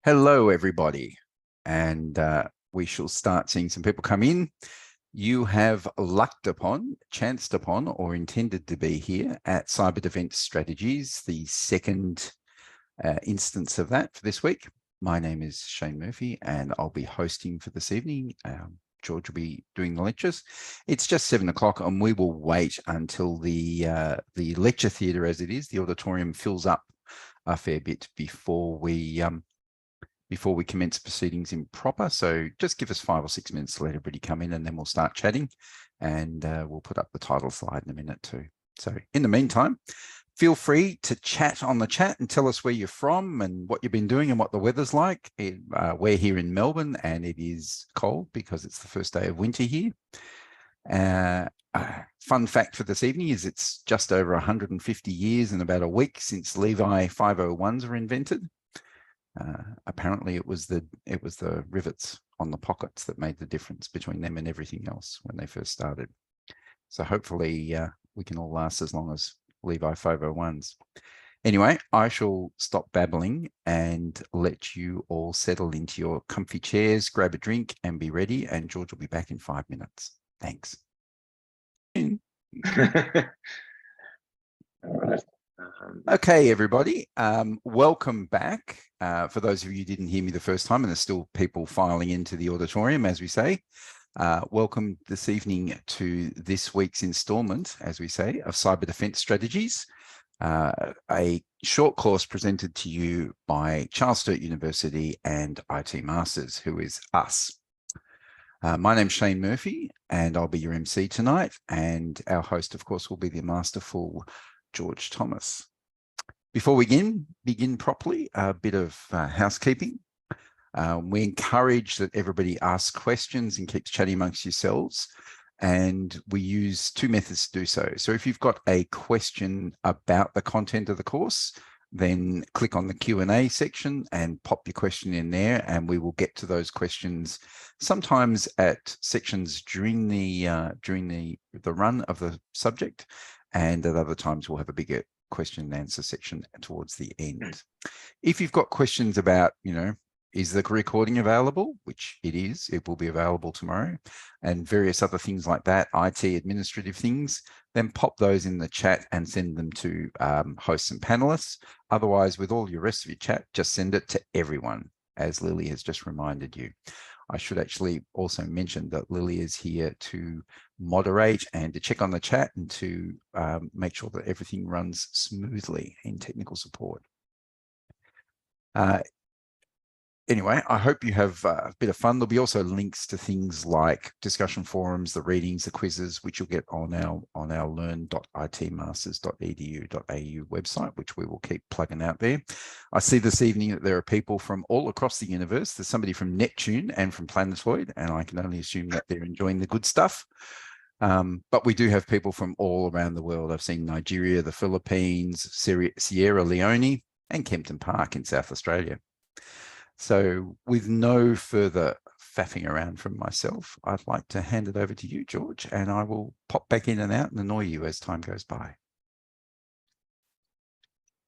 Hello, everybody, and we shall start seeing some people come in. You have chanced upon, or intended to be here at Cyber Defense Strategies, the second instance of that for this week. My name is Shane Murphy, and I'll be hosting for this evening. George will be doing the lectures. It's just 7 o'clock, and we will wait until the lecture theatre, as it is, the auditorium, fills up a fair bit before we commence proceedings in proper. So just give us 5 or 6 minutes to let everybody come in, and then we'll start chatting, and we'll put up the title slide in a minute too. So in the meantime, feel free to chat on the chat and tell us where you're from and what you've been doing and what the weather's like. We're here in Melbourne, and it is cold because it's the first day of winter here. Fun fact for this evening is it's just over 150 years and about a week since Levi 501s were invented. Apparently it was the rivets on the pockets that made the difference between them and everything else when they first started. So hopefully we can all last as long as Levi 501s. Anyway, I shall stop babbling and let you all settle into your comfy chairs, grab a drink and be ready, and George will be back in 5 minutes. Thanks. All right. Okay, everybody, welcome back. For those of you who didn't hear me the first time, and there's still people filing into the auditorium, as we say, welcome this evening to this week's instalment, as we say, of Cyber Defense Strategies, a short course presented to you by Charles Sturt University and IT Masters, who is us. My name's Shane Murphy, and I'll be your MC tonight, and our host, of course, will be the masterful George Thomas. Before we begin properly, a bit of housekeeping. We encourage that everybody asks questions and keeps chatting amongst yourselves, and we use 2 methods to do so. So if you've got a question about the content of the course, then click on the Q&A section and pop your question in there, and we will get to those questions sometimes at sections during the run of the subject, and at other times we'll have a bigger question and answer section towards the end. If you've got questions about, is the recording available, which it is, it will be available tomorrow, and various other things like that, IT administrative things, then pop those in the chat and send them to hosts and panelists. Otherwise, with all your rest of your chat, just send it to everyone, as Lily has just reminded you. I should actually also mention that Lily is here to moderate and to check on the chat and to make sure that everything runs smoothly in technical support. Anyway, I hope you have a bit of fun. There'll be also links to things like discussion forums, the readings, the quizzes, which you'll get on our learn.itmasters.edu.au website, which we will keep plugging out there. I see this evening that there are people from all across the universe. There's somebody from Neptune and from Planetoid, and I can only assume that they're enjoying the good stuff. But we do have people from all around the world. I've seen Nigeria, the Philippines, Sierra Leone, and Kempton Park in South Australia. So with no further faffing around from myself, I'd like to hand it over to you, George, and I will pop back in and out and annoy you as time goes by.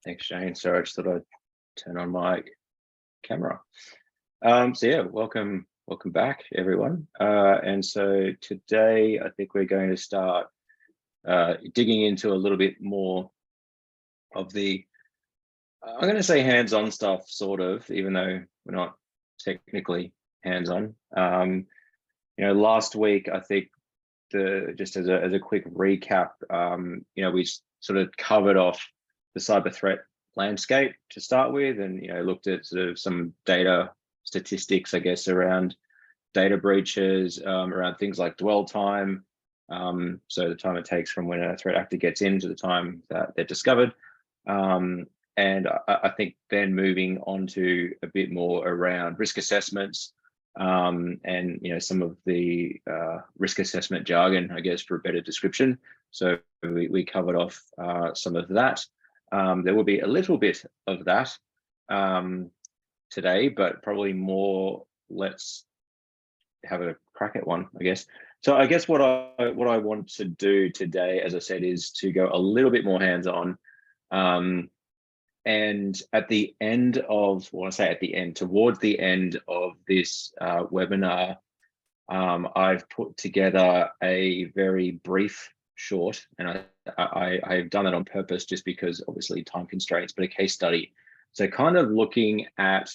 Thanks, Shane. Sorry, I just thought I'd turn on my camera. So yeah, welcome back, everyone. And so today, I think we're going to start digging into a little bit more of the, I'm going to say hands-on stuff, sort of, even though we're not technically hands-on. Last week, I think just as a quick recap, we sort of covered off the cyber threat landscape to start with, and looked at sort of some data statistics, I guess, around data breaches, around things like dwell time, so the time it takes from when a threat actor gets in to the time that they're discovered. And I think then moving on to a bit more around risk assessments, and some of the risk assessment jargon, I guess, for a better description. So we covered off some of that. There will be a little bit of that today, but probably more. Let's have a crack at one, I guess. So I guess what I want to do today, as I said, is to go a little bit more hands-on. And at the end of, well, I say at the end, towards the end of this webinar, I've put together a very brief short, and I've done that on purpose just because obviously time constraints, but a case study. So kind of looking at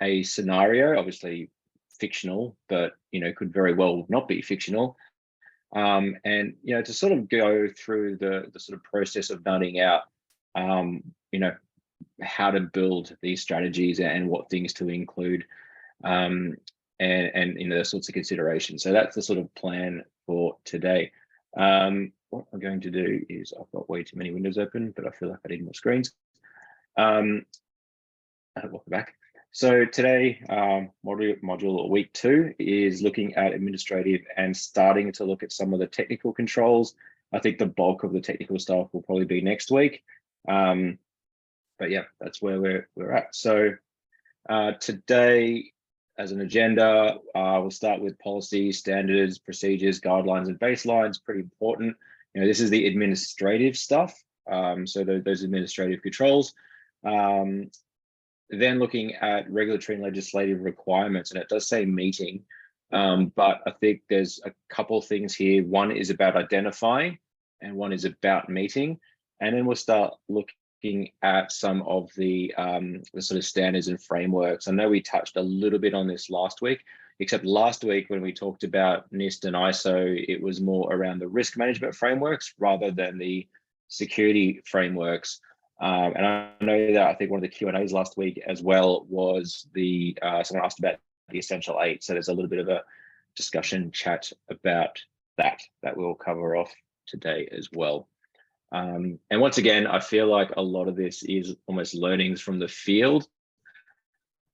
a scenario, obviously fictional, but could very well not be fictional. And to sort of go through the sort of process of nutting out, how to build these strategies and what things to include, and those sorts of considerations. So that's the sort of plan for today. What I'm going to do is, I've got way too many windows open, but I feel like I need more screens. Welcome back. So today, module or week 2 is looking at administrative and starting to look at some of the technical controls. I think the bulk of the technical stuff will probably be next week. But yeah, that's where we're at. So today, as an agenda, we'll start with policies, standards, procedures, guidelines, and baselines. Pretty important. This is the administrative stuff. So those administrative controls. Then looking at regulatory and legislative requirements, and it does say meeting, but I think there's a couple of things here. One is about identifying, and one is about meeting. And then we'll start looking at some of the sort of standards and frameworks. I know we touched a little bit on this last week, except last week when we talked about NIST and ISO, it was more around the risk management frameworks rather than the security frameworks. And I know that I think one of the Q&As last week as well was the someone asked about the essential 8. So there's a little bit of a discussion chat about that we'll cover off today as well. And once again, I feel like a lot of this is almost learnings from the field,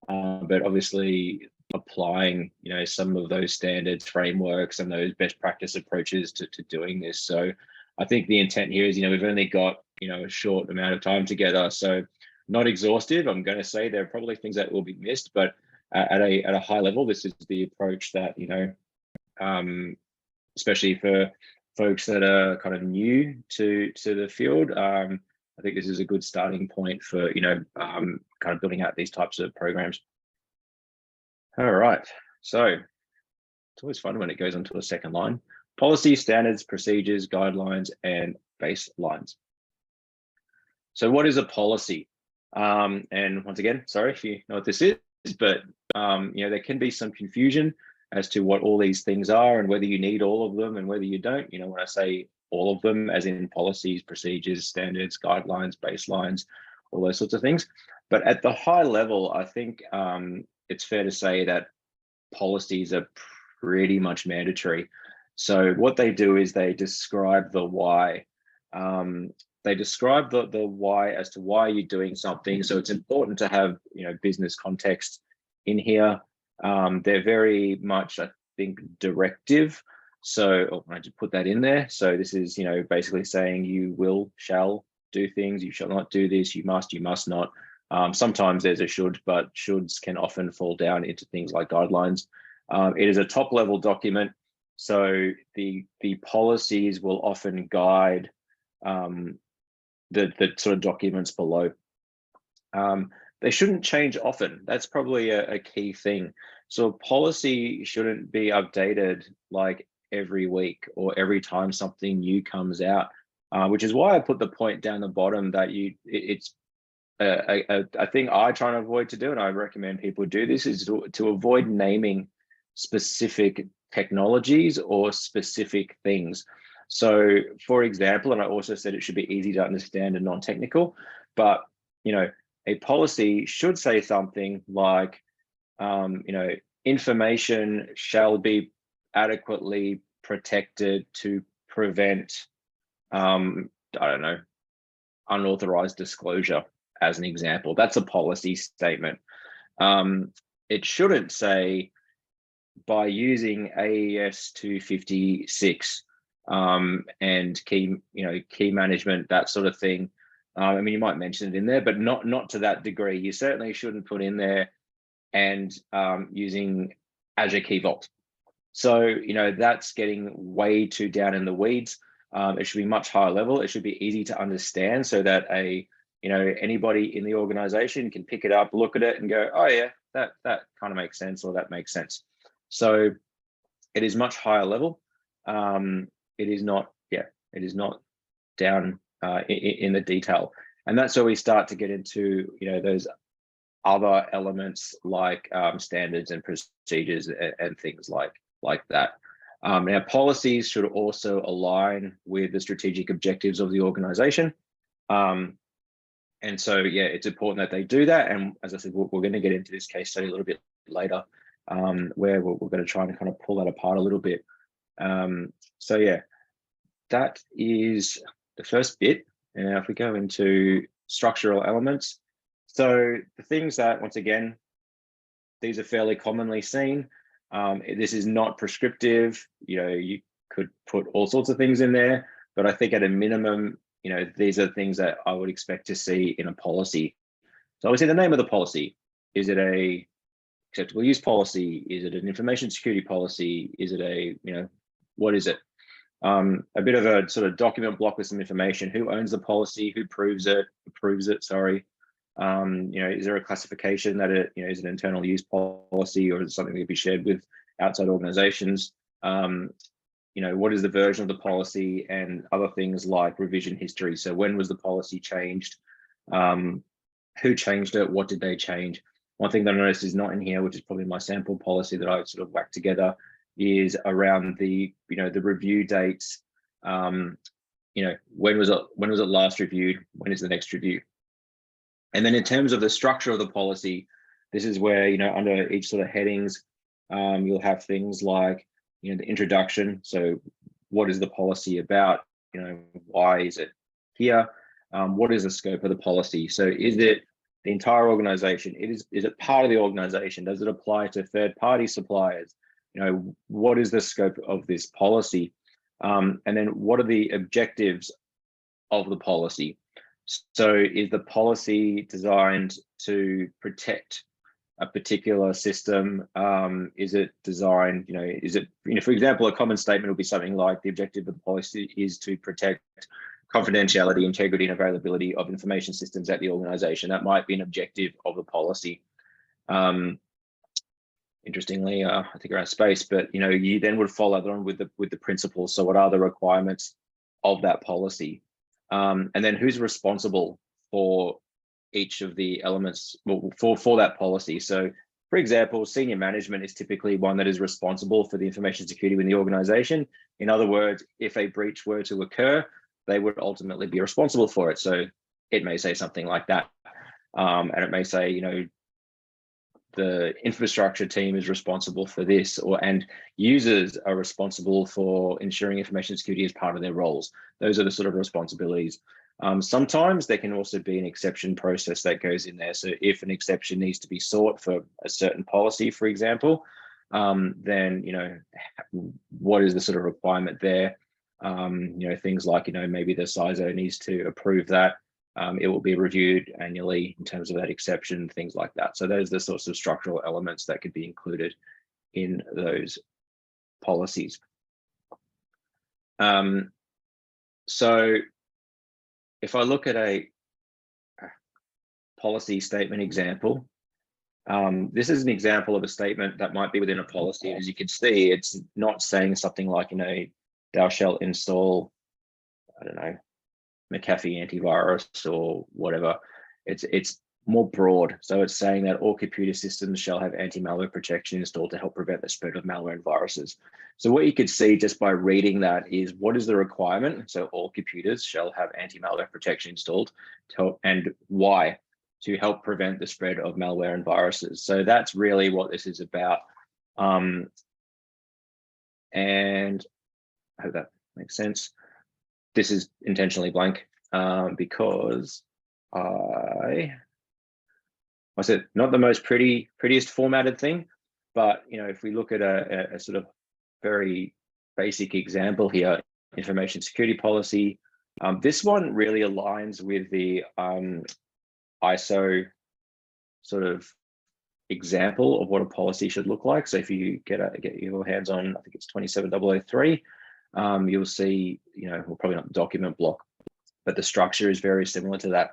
but obviously applying, some of those standards, frameworks, and those best practice approaches to doing this. So I think the intent here is, we've only got, a short amount of time together. So not exhaustive. I'm going to say there are probably things that will be missed, but at a high level, this is the approach that, especially for folks that are kind of new to the field, I think this is a good starting point for, kind of building out these types of programs. All right. So it's always fun when it goes onto a second line. Policy, standards, procedures, guidelines, and baselines. So what is a policy? And once again, sorry if you know what this is, but there can be some confusion as to what all these things are and whether you need all of them and whether you don't. When I say all of them, as in policies, procedures, standards, guidelines, baselines, all those sorts of things. But at the high level, I think it's fair to say that policies are pretty much mandatory. So what they do is they describe the why. They describe the why as to why you're doing something. So it's important to have business context in here. They're very much, I think, directive. So I just put that in there. So this is basically saying you will, shall do things. You shall not do this. You must not. Sometimes there's a should, but shoulds can often fall down into things like guidelines. It is a top level document. So the policies will often guide the sort of documents below. They shouldn't change often. That's probably a key thing. So a policy shouldn't be updated like every week or every time something new comes out, which is why I put the point down the bottom that it's a thing I try and avoid to do, and I recommend people do this, is to avoid naming specific technologies or specific things. So for example, and I also said it should be easy to understand and non-technical, but a policy should say something like, information shall be adequately protected to prevent, unauthorized disclosure, as an example. That's a policy statement. It shouldn't say, by using AES 256 and key management, that sort of thing. You might mention it in there, but not to that degree. You certainly shouldn't put in there and using Azure Key Vault. So that's getting way too down in the weeds. It should be much higher level. It should be easy to understand so that a anybody in the organization can pick it up, look at it and go, oh yeah, that kind of makes sense, or that makes sense. So it is much higher level. It is not down in the detail. And that's where we start to get into, those other elements like standards and procedures and things like that. Now, policies should also align with the strategic objectives of the organization. And so, yeah, it's important that they do that. And as I said, we're going to get into this case study a little bit later, where we're going to try and kind of pull that apart a little bit. So, yeah, that is the first bit. And now if we go into structural elements, so the things that, once again, these are fairly commonly seen. This is not prescriptive. You could put all sorts of things in there, but I think at a minimum, these are things that I would expect to see in a policy. So obviously the name of the policy, is it a acceptable use policy? Is it an information security policy? Is it what is it? A bit of a sort of document block with some information. Who owns the policy? Who approves it? Sorry. Is there a classification that is an internal use policy, or is it something that can be shared with outside organizations? What is the version of the policy, and other things like revision history. So when was the policy changed? Who changed it? What did they change? One thing that I noticed is not in here, which is probably my sample policy that I sort of whacked together, is around the the review dates. When was it last reviewed? When is the next review? And then in terms of the structure of the policy, this is where under each sort of headings, you'll have things like the introduction. So what is the policy about? Why is it here? What is the scope of the policy? So is it the entire organization? Is it part of the organization? Does it apply to third-party suppliers? What is the scope of this policy? And then what are the objectives of the policy? So is the policy designed to protect a particular system? Is it designed, for example, a common statement would be something like the objective of the policy is to protect confidentiality, integrity, and availability of information systems at the organization. That might be an objective of the policy. Interestingly, I think around space, but you then would follow that on with the principles. So what are the requirements of that policy? And then who's responsible for each of the elements for that policy? So, for example, senior management is typically one that is responsible for the information security within the organization. In other words, if a breach were to occur, they would ultimately be responsible for it. So it may say something like that. And it may say, the infrastructure team is responsible for this, and users are responsible for ensuring information security as part of their roles. Those are the sort of responsibilities. Sometimes there can also be an exception process that goes in there. So if an exception needs to be sought for a certain policy, for example, then, what is the sort of requirement there? Things like, maybe the CISO needs to approve that. It will be reviewed annually in terms of that exception, things like that. So those are the sorts of structural elements that could be included in those policies. So if I look at a policy statement example, this is an example of a statement that might be within a policy. As you can see, it's not saying something like, thou shalt install, I don't know, McAfee antivirus or whatever. It's more broad. So it's saying that all computer systems shall have anti-malware protection installed to help prevent the spread of malware and viruses. So what you could see just by reading that is, what is the requirement? So all computers shall have anti-malware protection installed and why? To help prevent the spread of malware and viruses. So that's really what this is about. And I hope that makes sense. This is intentionally blank because I said not the most prettiest formatted thing, but if we look at a sort of very basic example here, information security policy, this one really aligns with the ISO sort of example of what a policy should look like. So if you get your hands on, I think it's 27003. You'll see, well, probably not the document block, but the structure is very similar to that.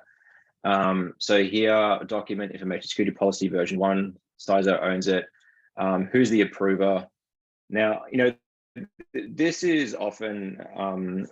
So here, document information security policy version 1, CISO owns it. Who's the approver? Now, this is often,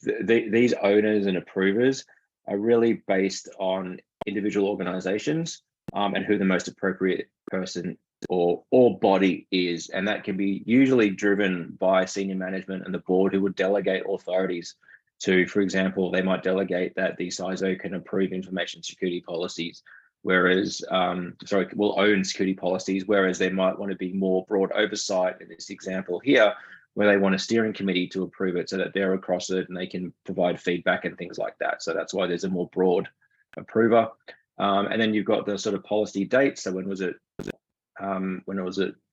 these owners and approvers are really based on individual organizations and who the most appropriate person or body is. And that can be usually driven by senior management and the board, who would delegate authorities to, for example, they might delegate that the CISO can approve information security policies, whereas, will own security policies, whereas they might want to be more broad oversight in this example here, where they want a steering committee to approve it so that they're across it and they can provide feedback and things like that. So that's why there's a more broad approver. And then you've got the sort of policy date. So when was it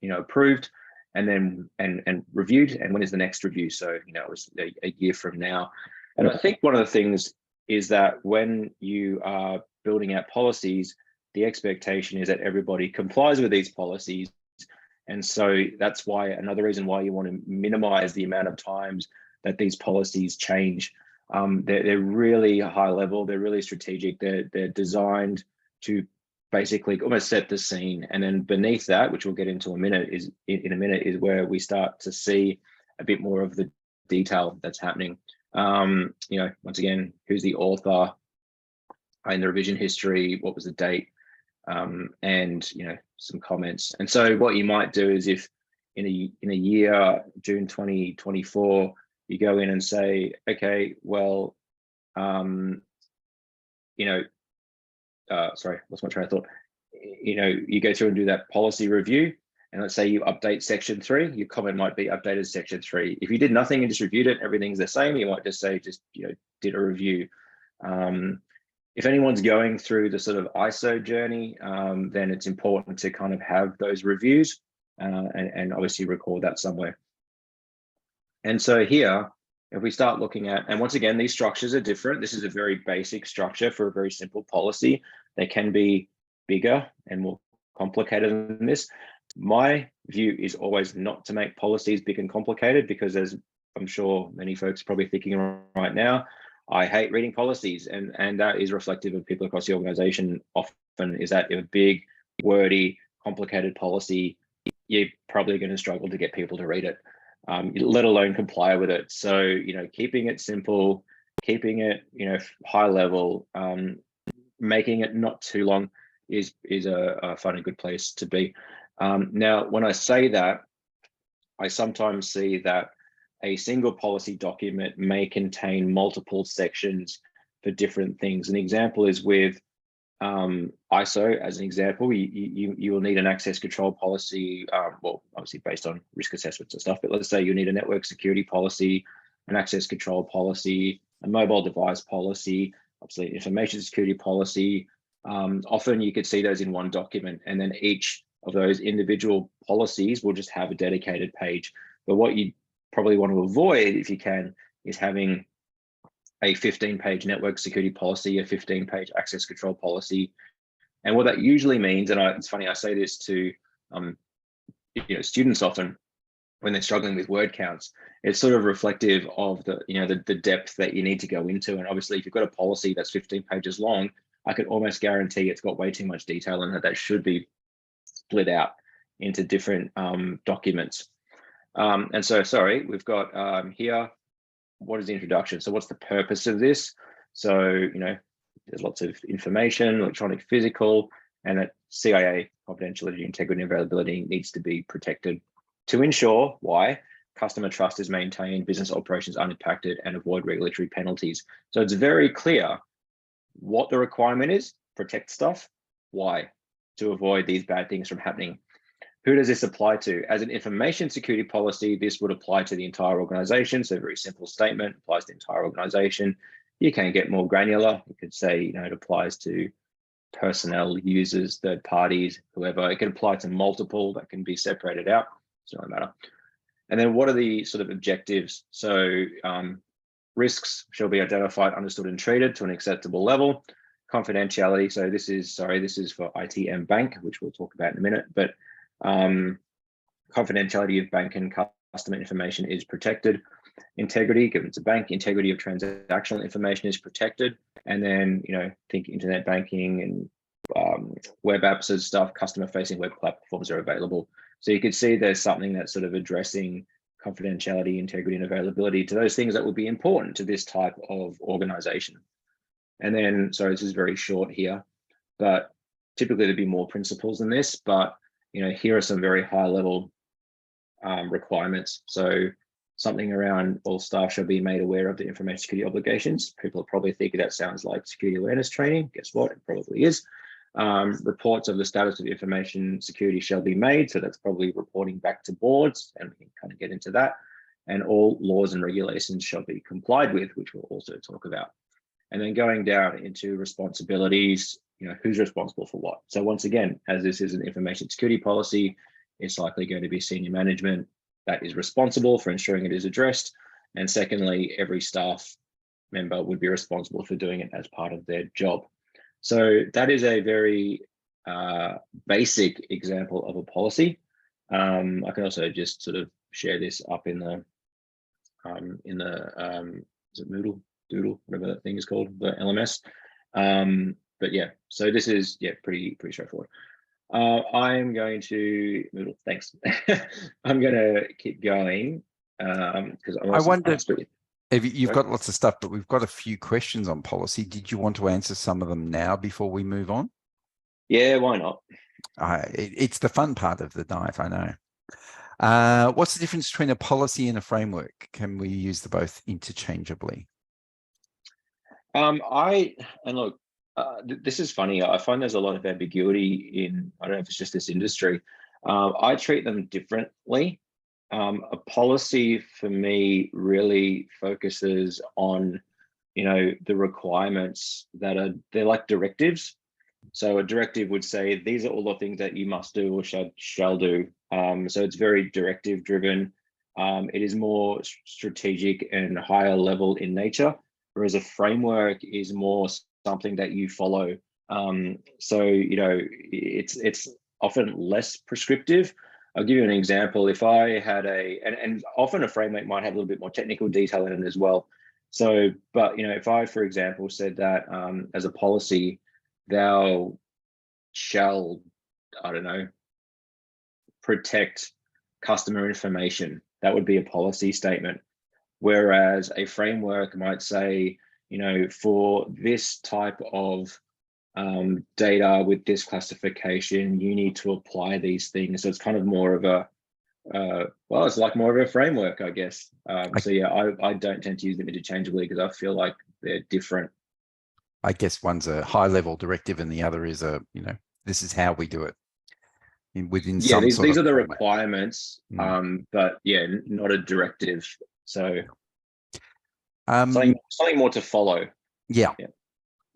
approved, and then and reviewed, and when is the next review? So it was a year from now. And I think one of the things is that when you are building out policies, the expectation is that everybody complies with these policies. And so that's why another reason why you want to minimize the amount of times that these policies change. They're really high level, they're really strategic, they're designed to basically almost set the scene. And then beneath that, which we'll get into in a minute, is where we start to see a bit more of the detail that's happening. Once again, who's the author in the revision history, what was the date, and some comments. And so what you might do is, if in a year, June 2024, you go in and say, okay, well, sorry, what's my train of thought? You go through and do that policy review, and let's say you update section 3, your comment might be updated section 3. If you did nothing and just reviewed it, everything's the same, you might just say, did a review. If anyone's going through the sort of ISO journey, then it's important to kind of have those reviews and obviously record that somewhere. And so here, if we start looking at, and once again, these structures are different. This is a very basic structure for a very simple policy. They can be bigger and more complicated than this. My view is always not to make policies big and complicated, because, as I'm sure many folks are probably thinking right now, I hate reading policies, and that is reflective of people across the organization. Often is that a big, wordy, complicated policy, you're probably going to struggle to get people to read it, let alone comply with it. So, keeping it simple, keeping it, high level, making it not too long is a fun and good place to be. Now, when I say that, I sometimes see that a single policy document may contain multiple sections for different things. An example is with ISO. As an example, you will need an access control policy, well, obviously based on risk assessments and stuff, but let's say you need a network security policy, an access control policy, a mobile device policy, obviously information security policy. Often you could see those in one document, and then each of those individual policies will just have a dedicated page. But what you probably want to avoid, if you can, is having a 15-page network security policy, a 15-page access control policy. And what that usually means, and it's funny, I say this to students often when they're struggling with word counts, it's sort of reflective of the depth that you need to go into. And obviously, if you've got a policy that's 15 pages long, I could almost guarantee it's got way too much detail in it that should be split out into different documents. And so, sorry, we've got here, what is the introduction? So what's the purpose of this? So, there's lots of information, electronic, physical, and that CIA confidentiality, integrity, and availability needs to be protected to ensure customer trust is maintained, business operations unimpacted, and avoid regulatory penalties. So it's very clear what the requirement is: protect stuff. Why? To avoid these bad things from happening. Who does this apply to? As an information security policy, this would apply to the entire organization. So a very simple statement, applies to the entire organization. You can get more granular. You could say, it applies to personnel, users, third parties, whoever. It can apply to multiple, that can be separated out. It's not a matter. And then what are the sort of objectives? So risks shall be identified, understood, and treated to an acceptable level. Confidentiality. So this is for IT and bank, which we'll talk about in a minute, but confidentiality of bank and customer information is protected. integrity, given it's a bank, integrity of transactional information is protected. And then, think internet banking and web apps and stuff, customer-facing web platforms are available. So you could see there's something that's sort of addressing confidentiality, integrity, and availability to those things that would be important to this type of organization. And then, sorry, this is very short here, but typically there'd be more principles than this, but here are some very high level requirements. So something around all staff shall be made aware of the information security obligations. People are probably thinking that sounds like security awareness training. Guess what? It probably is. Reports of the status of information security shall be made. So that's probably reporting back to boards, and we can kind of get into that. And all laws and regulations shall be complied with, which we'll also talk about. And then going down into responsibilities, who's responsible for what. So once again, as this is an information security policy, it's likely going to be senior management that is responsible for ensuring it is addressed. And secondly, every staff member would be responsible for doing it as part of their job. So that is a very basic example of a policy. I can also just sort of share this up in the is it Doodle, whatever that thing is called, the LMS. But yeah, so this is pretty straightforward. I'm going to Moodle. Thanks. I'm going to keep going because I wonder if you've got lots of stuff, but we've got a few questions on policy. Did you want to answer some of them now before we move on? Yeah, why not? It's the fun part of the dive, I know. What's the difference between a policy and a framework? Can we use them both interchangeably? This is funny. I find there's a lot of ambiguity in, I don't know if it's just this industry. I treat them differently. A policy for me really focuses on, the requirements they're like directives. So a directive would say, these are all the things that you must do or shall do. So it's very directive driven. It is more strategic and higher level in nature, whereas a framework is more something that you follow. So it's often less prescriptive. I'll give you an example. If I had and often a framework might have a little bit more technical detail in it as well. So, but if I, for example, said that as a policy, thou shall, I don't know, protect customer information, that would be a policy statement. Whereas a framework might say, for this type of data with this classification, you need to apply these things. So it's kind of more of a, it's like more of a framework, I guess. So yeah, I don't tend to use them interchangeably because I feel like they're different. I guess one's a high level directive and the other is a, this is how we do it. Within these are the requirements, but yeah, not a directive. So something more to follow. Yeah.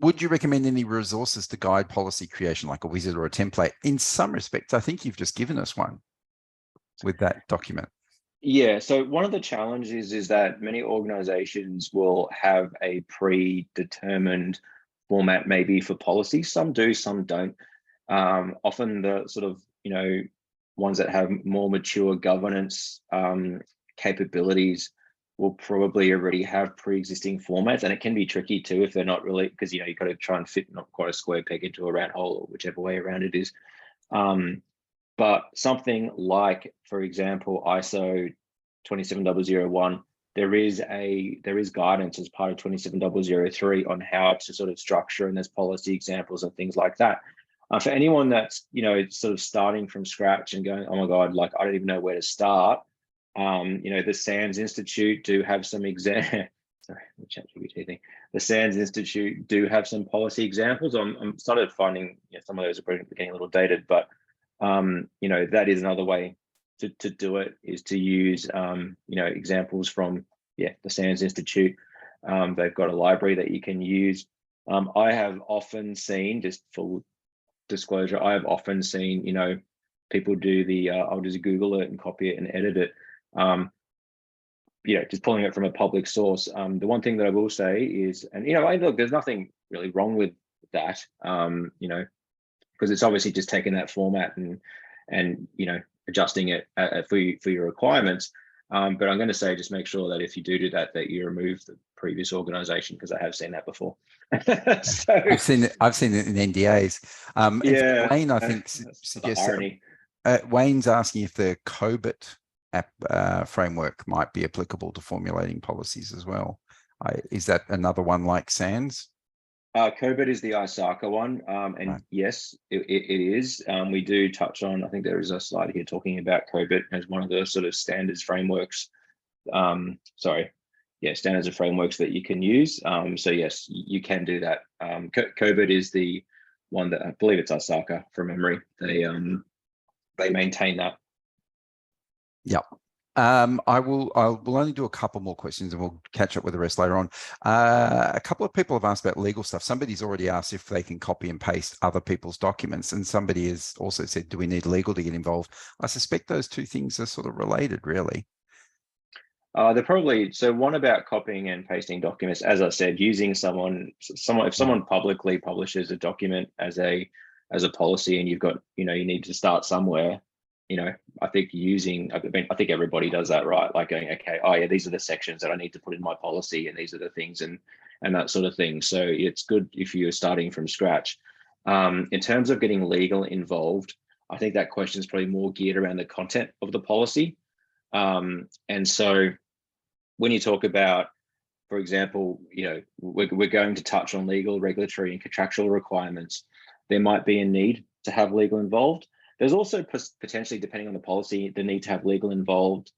Would you recommend any resources to guide policy creation, like a wizard or a template? In some respects, I think you've just given us one with that document. Yeah, so one of the challenges is that many organizations will have a predetermined format maybe for policy. Some do, some don't. Often the sort of, ones that have more mature governance capabilities will probably already have pre-existing formats, and it can be tricky too if they're not really, because you've got to try and fit not quite a square peg into a round hole, or whichever way around it is. But something like, for example, ISO 27001, there is guidance as part of 27003 on how to sort of structure, and there's policy examples and things like that. For anyone that's sort of starting from scratch and going, oh my God, like I don't even know where to start. The SANS Institute do have some sorry, the ChatGPT thing. The SANS Institute do have some policy examples. I'm started finding some of those are getting a little dated, but that is another way to do it, is to use examples from the SANS Institute. They've got a library that you can use. I have often seen, just full disclosure, I have often seen people do the I'll just Google it and copy it and edit it. Just pulling it from a public source. The one thing that I will say is, and look, there's nothing really wrong with that, because it's obviously just taking that format and adjusting it for your requirements. But I'm going to say just make sure that if you do that, that you remove the previous organization, because I have seen that before. So I've seen it in NDAs. In yeah, fact, Wayne, I think, that's the suggests that irony. Wayne's asking if the COBIT app framework might be applicable to formulating policies as well. Is that another one like SANS? COBIT is the ISACA one, and Right. yes, it is. We do touch on, I think there is a slide here talking about COBIT as one of the sort of standards frameworks. Standards and frameworks that you can use. So yes, you can do that. COBIT is the one that I believe it's ISACA from memory. They maintain that. Yep. I will only do a couple more questions and we'll catch up with the rest later on. A couple of people have asked about legal stuff. Somebody's already asked if they can copy and paste other people's documents, and somebody has also said, do we need legal to get involved? I suspect those two things are sort of related, really. They're probably, so one about copying and pasting documents, as I said, using someone, if someone publicly publishes a document as a policy, and you've got, you need to start somewhere, I think I think everybody does that, right? Like going, okay, oh yeah, these are the sections that I need to put in my policy, and these are the things, and that sort of thing. So it's good if you're starting from scratch. In terms of getting legal involved, I think that question is probably more geared around the content of the policy. And so when you talk about, for example, we're going to touch on legal, regulatory, and contractual requirements, there might be a need to have legal involved. There's also potentially, depending on the policy, the need to have legal involved,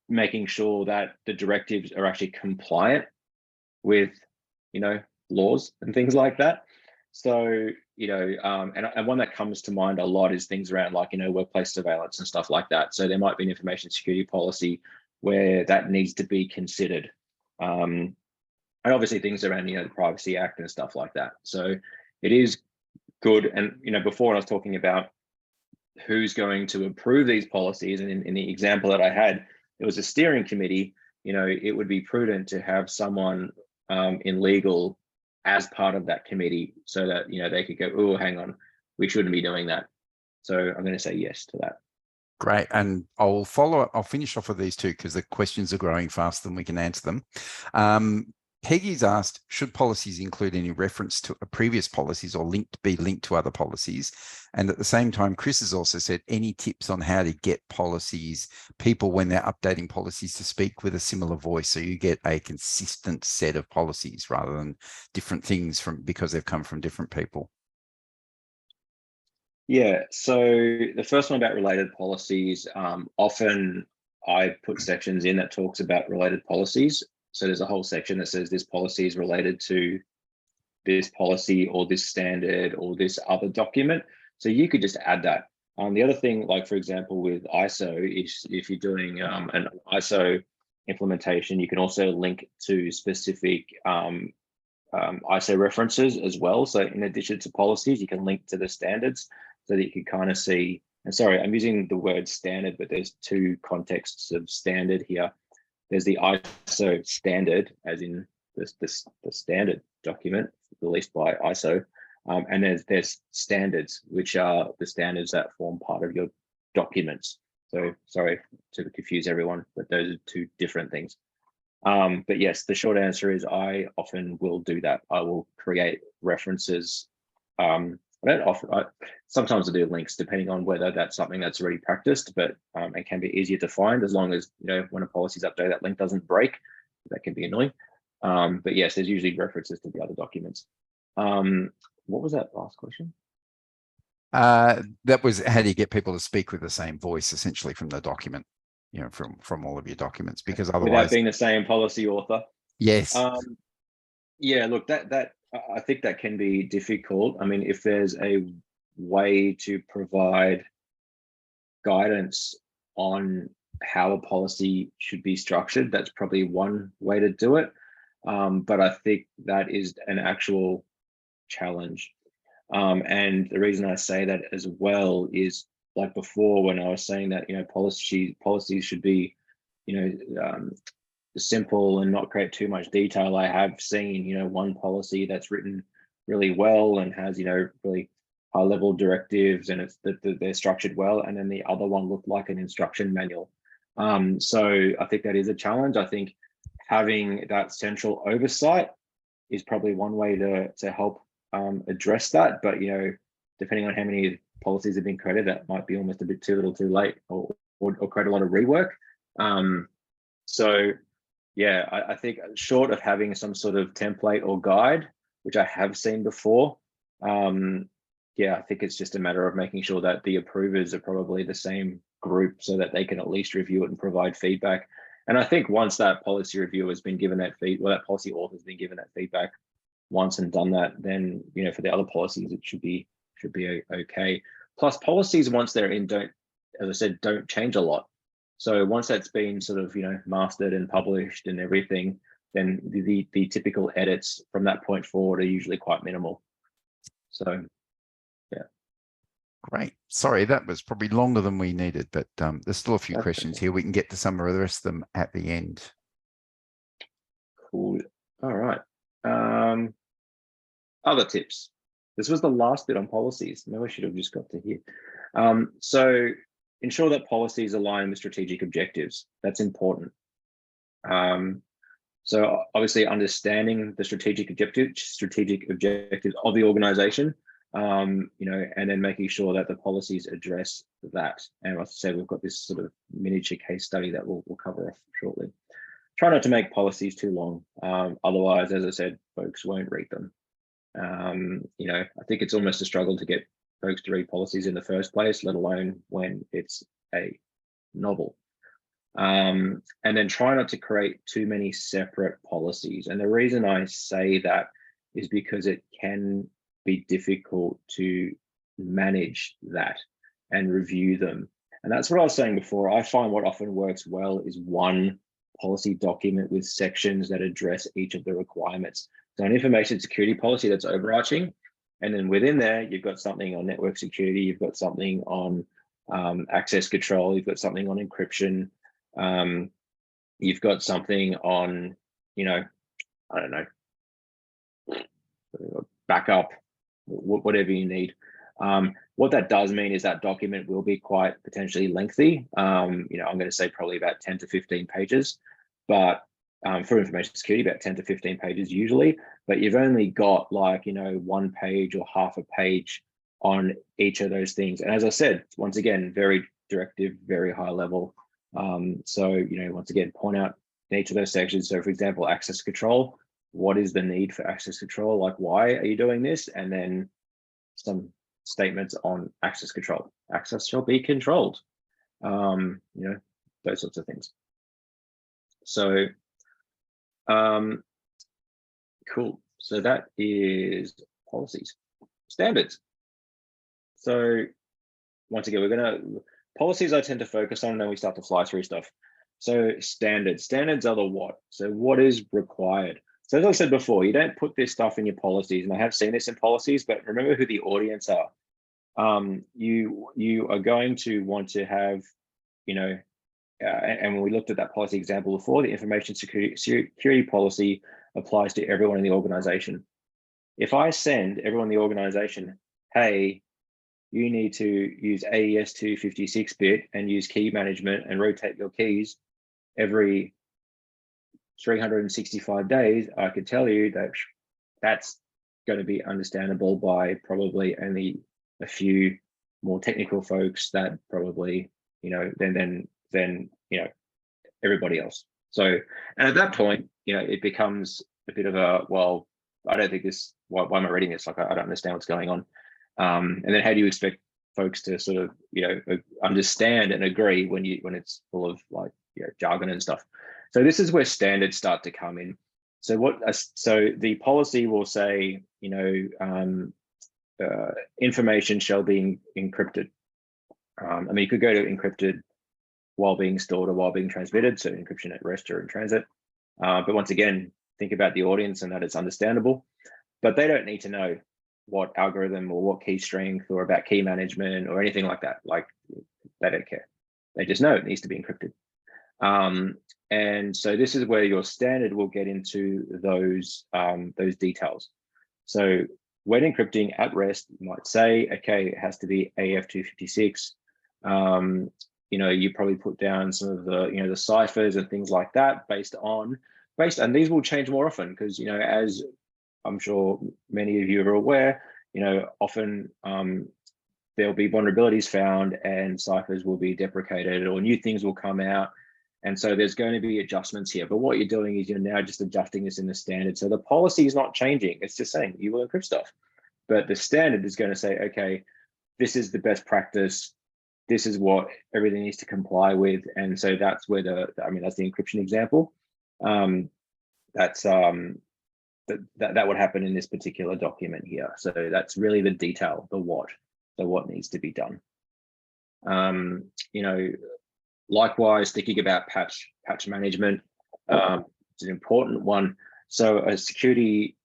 making sure that the directives are actually compliant with, laws and things like that. So, and one that comes to mind a lot is things around like, workplace surveillance and stuff like that. So there might be an information security policy where that needs to be considered. And obviously things around, the Privacy Act and stuff like that. So it is good. And, before when I was talking about who's going to approve these policies, and in the example that I had, it was a steering committee, it would be prudent to have someone in legal as part of that committee, so that they could go, oh, hang on, we shouldn't be doing that. So I'm going to say yes to that. Great. And I'll finish off with these two because the questions are growing faster than we can answer them. Peggy's asked, should policies include any reference to previous policies or be linked to other policies? And at the same time, Chris has also said, any tips on how to get people when they're updating policies to speak with a similar voice, so you get a consistent set of policies rather than different things because they've come from different people? Yeah, so the first one about related policies, often I put sections in that talks about related policies. So there's a whole section that says this policy is related to this policy or this standard or this other document. So you could just add that. The other thing, like for example, with ISO, is if you're doing an ISO implementation, you can also link to specific ISO references as well. So in addition to policies, you can link to the standards so that you can kind of see, and sorry, I'm using the word standard, but there's two contexts of standard here. There's the ISO standard, as in the standard document released by ISO, and there's standards, which are the standards that form part of your documents. So sorry to confuse everyone, but those are two different things. But yes, the short answer is I often will do that. I will create references. Sometimes I do links depending on whether that's something that's already practiced, but it can be easier to find as long as, when a policy's updated, that link doesn't break. That can be annoying. But yes, there's usually references to the other documents. What was that last question? That was, how do you get people to speak with the same voice, essentially, from the document, from all of your documents, because otherwise, without being the same policy author. Yes. Yeah, look, that I think that can be difficult. I mean, if there's a way to provide guidance on how a policy should be structured, that's probably one way to do it. But I think that is an actual challenge. And the reason I say that as well is, like before, when I was saying that, policies should be, simple and not create too much detail. I have seen, one policy that's written really well and has, really high level directives, and they're structured well. And then the other one looked like an instruction manual. So I think that is a challenge. I think having that central oversight is probably one way to help address that. But, depending on how many policies have been created, that might be almost a bit too little too late, or create a lot of rework. So yeah, I think short of having some sort of template or guide, which I have seen before, yeah, I think it's just a matter of making sure that the approvers are probably the same group so that they can at least review it and provide feedback. And I think once that policy reviewer has been given that that policy author has been given that feedback once and done that, then, for the other policies, it should be okay. Plus, policies, once they're in, as I said, don't change a lot. So once that's been sort of, mastered and published and everything, then the typical edits from that point forward are usually quite minimal. So, yeah. Great. Sorry, that was probably longer than we needed, but there's still a few questions here. We can get to some of the rest of them at the end. Cool. All right. Other tips. This was the last bit on policies. Maybe I should have just got to here. So ensure that policies align with strategic objectives. That's important. So obviously understanding the strategic objectives of the organization, and then making sure that the policies address that. And as I said, we've got this sort of miniature case study that we'll cover off shortly. Try not to make policies too long. Otherwise, as I said, folks won't read them. I think it's almost a struggle to get folks to read policies in the first place, let alone when it's a novel. And then try not to create too many separate policies. And the reason I say that is because it can be difficult to manage that and review them. And that's what I was saying before. I find what often works well is one policy document with sections that address each of the requirements. So an information security policy that's overarching, and then within there, you've got something on network security, you've got something on access control, you've got something on encryption, you've got something on, I don't know, backup, whatever you need. What that does mean is that document will be quite potentially lengthy. I'm going to say probably about 10 to 15 pages, but for information security, about 10 to 15 pages usually, but you've only got 1 page or half a page on each of those things. And as I said, once again, very directive, very high level. So, once again, point out in each of those sections. So for example, access control, what is the need for access control? Like, why are you doing this? And then some statements on access control. Access shall be controlled. Those sorts of things. So, cool. So that is policies. Standards. So once again, policies I tend to focus on, and then we start to fly through stuff. So standards are the what. So what is required? So as I said before, you don't put this stuff in your policies, and I have seen this in policies, but remember who the audience are. You are going to want to have, and when we looked at that policy example before, the information security policy applies to everyone in the organization. If I send everyone in the organization, hey, you need to use AES 256-bit and use key management and rotate your keys every 365 days, I could tell you that that's going to be understandable by probably only a few more technical folks that probably, then everybody else. So, and at that point, it becomes a bit of a, well, I don't think this, why am I reading this? Like, I don't understand what's going on. And then how do you expect folks to sort of, understand and agree when it's full of jargon and stuff? So this is where standards start to come in. So so the policy will say, information shall be encrypted. You could go to encrypted while being stored or while being transmitted, so encryption at rest or in transit. But once again, think about the audience and that it's understandable, but they don't need to know what algorithm or what key strength or about key management or anything like that. Like, they don't care. They just know it needs to be encrypted. And so this is where your standard will get into those details. So when encrypting at rest, you might say, okay, it has to be AF256. you probably put down some of the, the ciphers and things like that and these will change more often because, as I'm sure many of you are aware, often there'll be vulnerabilities found and ciphers will be deprecated or new things will come out. And so there's going to be adjustments here. But what you're doing is you're now just adjusting this in the standard. So the policy is not changing. It's just saying you will encrypt stuff. But the standard is going to say, okay, this is the best practice. This is what everything needs to comply with. And so that's where that's the encryption example. That would happen in this particular document here. So that's really the detail, the what. So what needs to be done. Likewise, thinking about patch management, it's an important one. So a security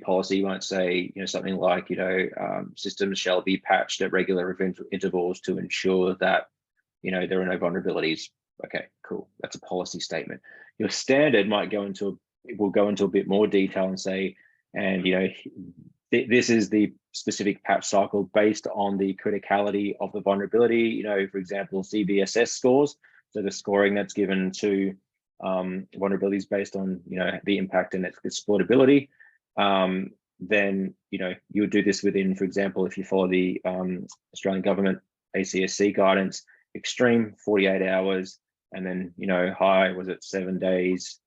policy might say, something like, systems shall be patched at regular intervals to ensure that, there are no vulnerabilities. Okay, cool. That's a policy statement. Your standard might will go into a bit more detail and say, and this is the specific patch cycle based on the criticality of the vulnerability. For example, CVSS scores. So the scoring that's given to vulnerabilities based on the impact and exploitability. Then you would do this within, for example, if you follow the Australian government ACSC guidance, extreme 48 hours, and then high was it 7 days,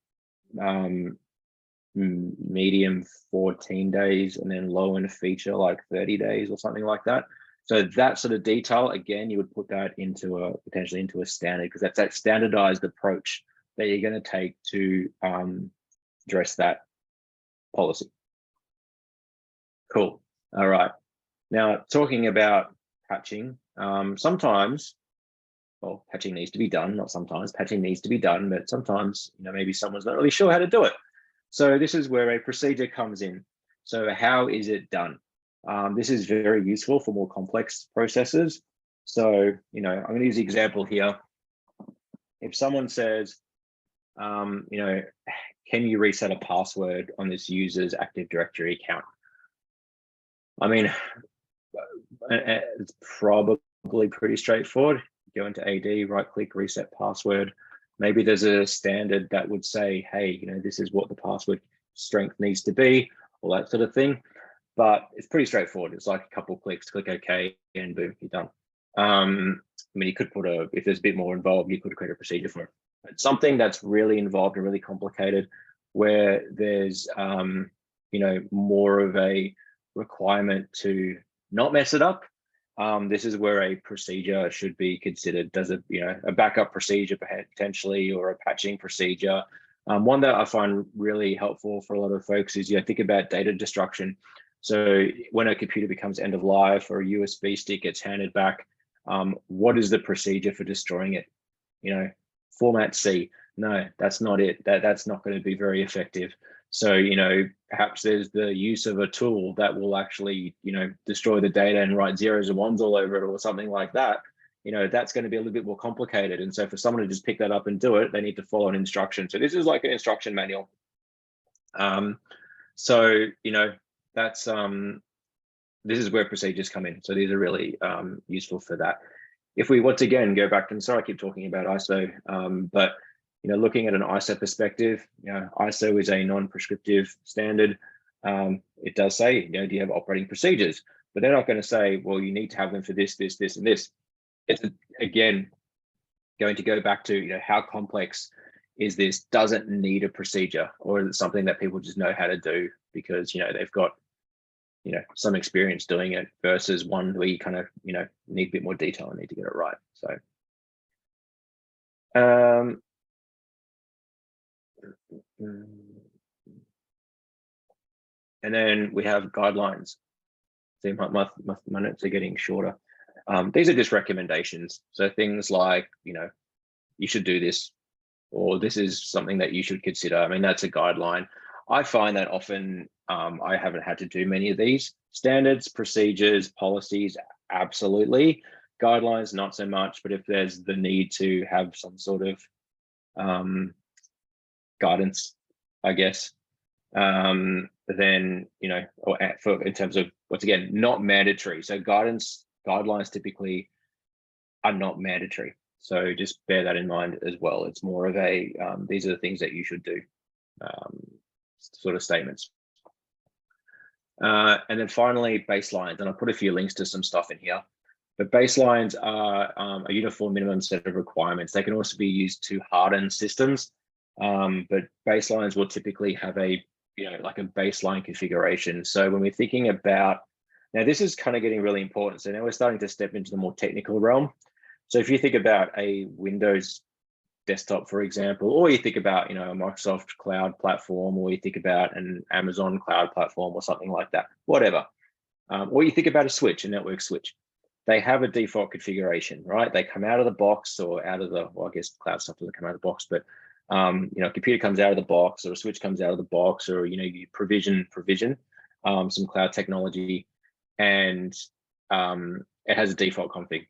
medium 14 days, and then low in a feature like 30 days or something like that. So that sort of detail, again, you would put that potentially into a standard, because that's that standardized approach that you're going to take to address that policy. Cool. All right. Now, talking about patching, sometimes, well, patching needs to be done, not sometimes, patching needs to be done, but sometimes, maybe someone's not really sure how to do it. So this is where a procedure comes in. So how is it done? This is very useful for more complex processes. So, I'm going to use the example here. If someone says, can you reset a password on this user's Active Directory account? I mean, it's probably pretty straightforward. Go into AD, right-click, reset password. Maybe there's a standard that would say, hey, this is what the password strength needs to be, all that sort of thing. But it's pretty straightforward. It's like a couple of clicks, click OK, and boom, you're done. I mean, you could if there's a bit more involved, you could create a procedure for it. But something that's really involved and really complicated, where there's, more of a requirement to not mess it up. This is where a procedure should be considered. Does a backup procedure potentially, or a patching procedure? One that I find really helpful for a lot of folks is think about data destruction. So when a computer becomes end of life or a USB stick gets handed back, what is the procedure for destroying it? Format C. No, that's not it. That's not going to be very effective. So, perhaps there's the use of a tool that will actually, destroy the data and write zeros and ones all over it or something like that. That's going to be a little bit more complicated. And so for someone to just pick that up and do it, they need to follow an instruction. So this is like an instruction manual. That's, this is where procedures come in. So these are really useful for that. If we once again go back, and sorry, I keep talking about ISO, but looking at an ISO perspective, ISO is a non-prescriptive standard. It does say, do you have operating procedures? But they're not going to say, well, you need to have them for this, this, this, and this. It's again going to go back to how complex is this? Does it need a procedure, or is it something that people just know how to do because they've got some experience doing it, versus one where you kind of need a bit more detail and need to get it right. So and then we have guidelines. See, my notes are getting shorter. These are just recommendations. So things like, you should do this, or this is something that you should consider. I mean, that's a guideline. I find that often I haven't had to do many of these. Standards, procedures, policies, absolutely. Guidelines, not so much. But if there's the need to have some sort of guidance, I guess, then, or in terms of, once again, not mandatory. So guidelines typically are not mandatory. So just bear that in mind as well. It's more of a, these are the things that you should do sort of statements. And then finally, baselines. And I put a few links to some stuff in here. But baselines are a uniform minimum set of requirements. They can also be used to harden systems. But baselines will typically have a, like a baseline configuration. So when we're thinking about, now this is kind of getting really important. So now we're starting to step into the more technical realm. So if you think about a Windows desktop, for example, or you think about, a Microsoft cloud platform, or you think about an Amazon cloud platform or something like that, whatever. Or you think about a switch, a network switch. They have a default configuration, right? They come out of the box or out of the, well, I guess cloud stuff doesn't come out of the box, but a computer comes out of the box or a switch comes out of the box, or, you provision some cloud technology, and it has a default config.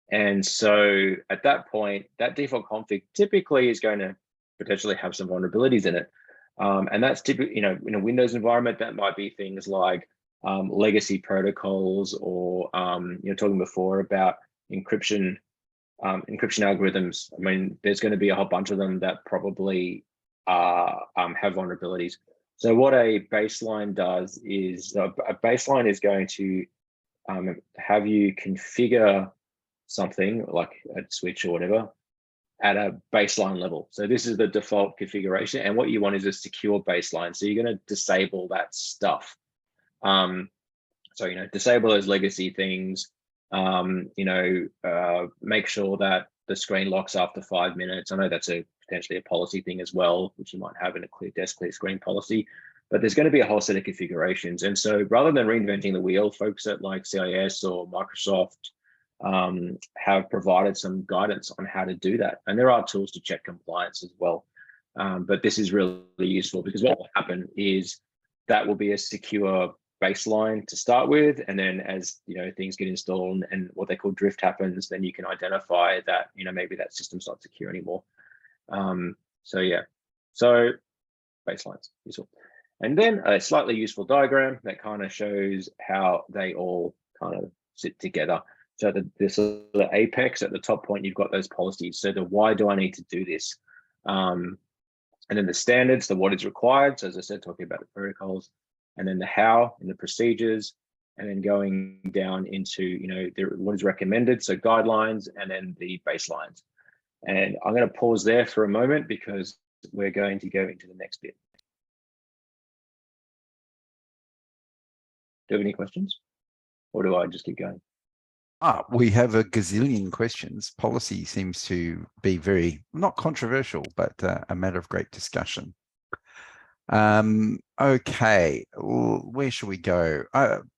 And so at that point, that default config typically is going to potentially have some vulnerabilities in it. And that's typically, in a Windows environment, that might be things like legacy protocols, or, talking before about encryption algorithms. I mean, there's going to be a whole bunch of them that probably have vulnerabilities. So what a baseline does is, a baseline is going to have you configure something like a switch or whatever at a baseline level. So this is the default configuration, and what you want is a secure baseline. So you're going to disable that stuff. So disable those legacy things. Make sure that the screen locks after 5 minutes. I know that's potentially a policy thing as well, which you might have in a clear screen policy. But there's going to be a whole set of configurations. And so rather than reinventing the wheel, folks at like CIS or Microsoft have provided some guidance on how to do that. And there are tools to check compliance as well. But this is really useful, because what will happen is that will be a secure baseline to start with. And then as things get installed and what they call drift happens, then you can identify that, maybe that system's not secure anymore. So yeah, so baselines, useful. And then a slightly useful diagram that kind of shows how they all kind of sit together. So the apex at the top point, you've got those policies. So the why do I need to do this? And then the standards, the what is required. So as I said, talking about the protocols, and then the how and the procedures, and then going down into, what is recommended. So guidelines, and then the baselines. And I'm going to pause there for a moment, because we're going to go into the next bit. Do you have any questions, or do I just keep going? We have a gazillion questions. Policy seems to be very, not controversial, but a matter of great discussion. Okay, where should we go?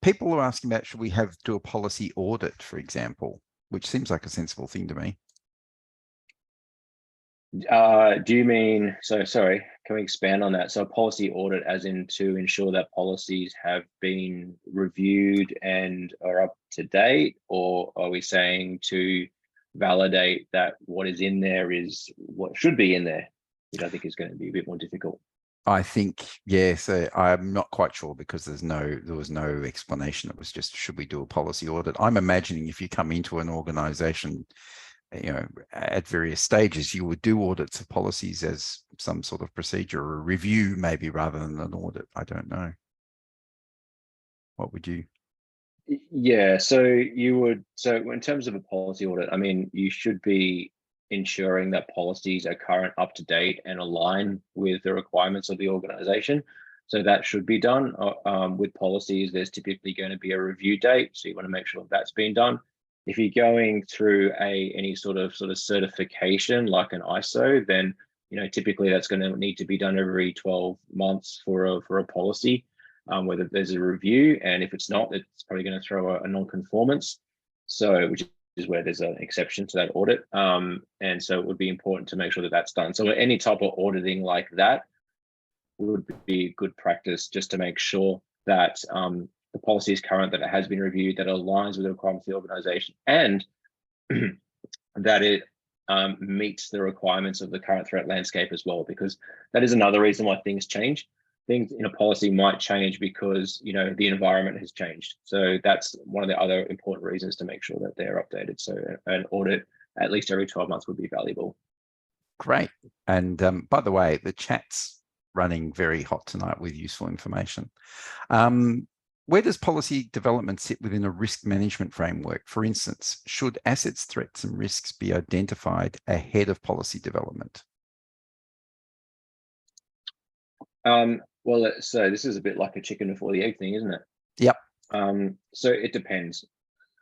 People are asking about, should we do a policy audit, for example, which seems like a sensible thing to me. Do you mean, so sorry, can we expand on that? So policy audit as in to ensure that policies have been reviewed and are up to date, or are we saying to validate that what is in there is what should be in there, which I think is going to be a bit more difficult? I think, yeah, so I'm not quite sure, because there was no explanation. It was just, should we do a policy audit? I'm imagining if you come into an organization, at various stages, you would do audits of policies as some sort of procedure, or a review maybe, rather than an audit. I don't know. What would you? Yeah, so in terms of a policy audit, I mean, you should be ensuring that policies are current, up to date, and align with the requirements of the organization. So that should be done. With policies, there's typically going to be a review date, so you want to make sure that's been done. If you're going through any sort of certification like an ISO, then typically that's going to need to be done every 12 months for a policy, whether there's a review, and if it's not, it's probably going to throw a non-conformance. So which is where there's an exception to that audit, and so it would be important to make sure that that's done. So any type of auditing like that would be good practice, just to make sure that the policy is current, that it has been reviewed, that it aligns with the requirements of the organization, and that it meets the requirements of the current threat landscape as well, because that is another reason why things change. things in a policy might change because, you know, the environment has changed. So that's one of the other important reasons to make sure that they're updated. So an audit at least every 12 months would be valuable. Great. And by the way, the chat's running very hot tonight with useful information. Where does policy development sit within a risk management framework? For instance, should assets, threats, and risks be identified ahead of policy development? Well, so this is a bit like a chicken before the egg thing, isn't it? Yep. So it depends.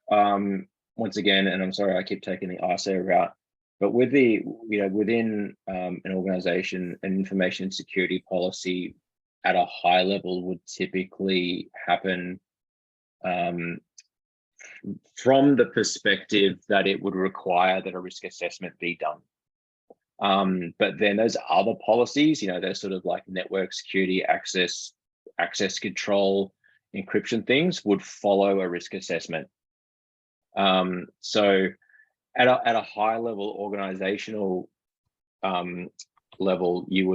Once again, and I'm sorry I keep taking the ISO route, but with the, you know, within an organization, an information security policy at a high level would typically happen from the perspective that it would require that a risk assessment be done. But then those other policies, you know, those sort of like network security, access control, encryption things would follow a risk assessment. So at a high level organizational level, you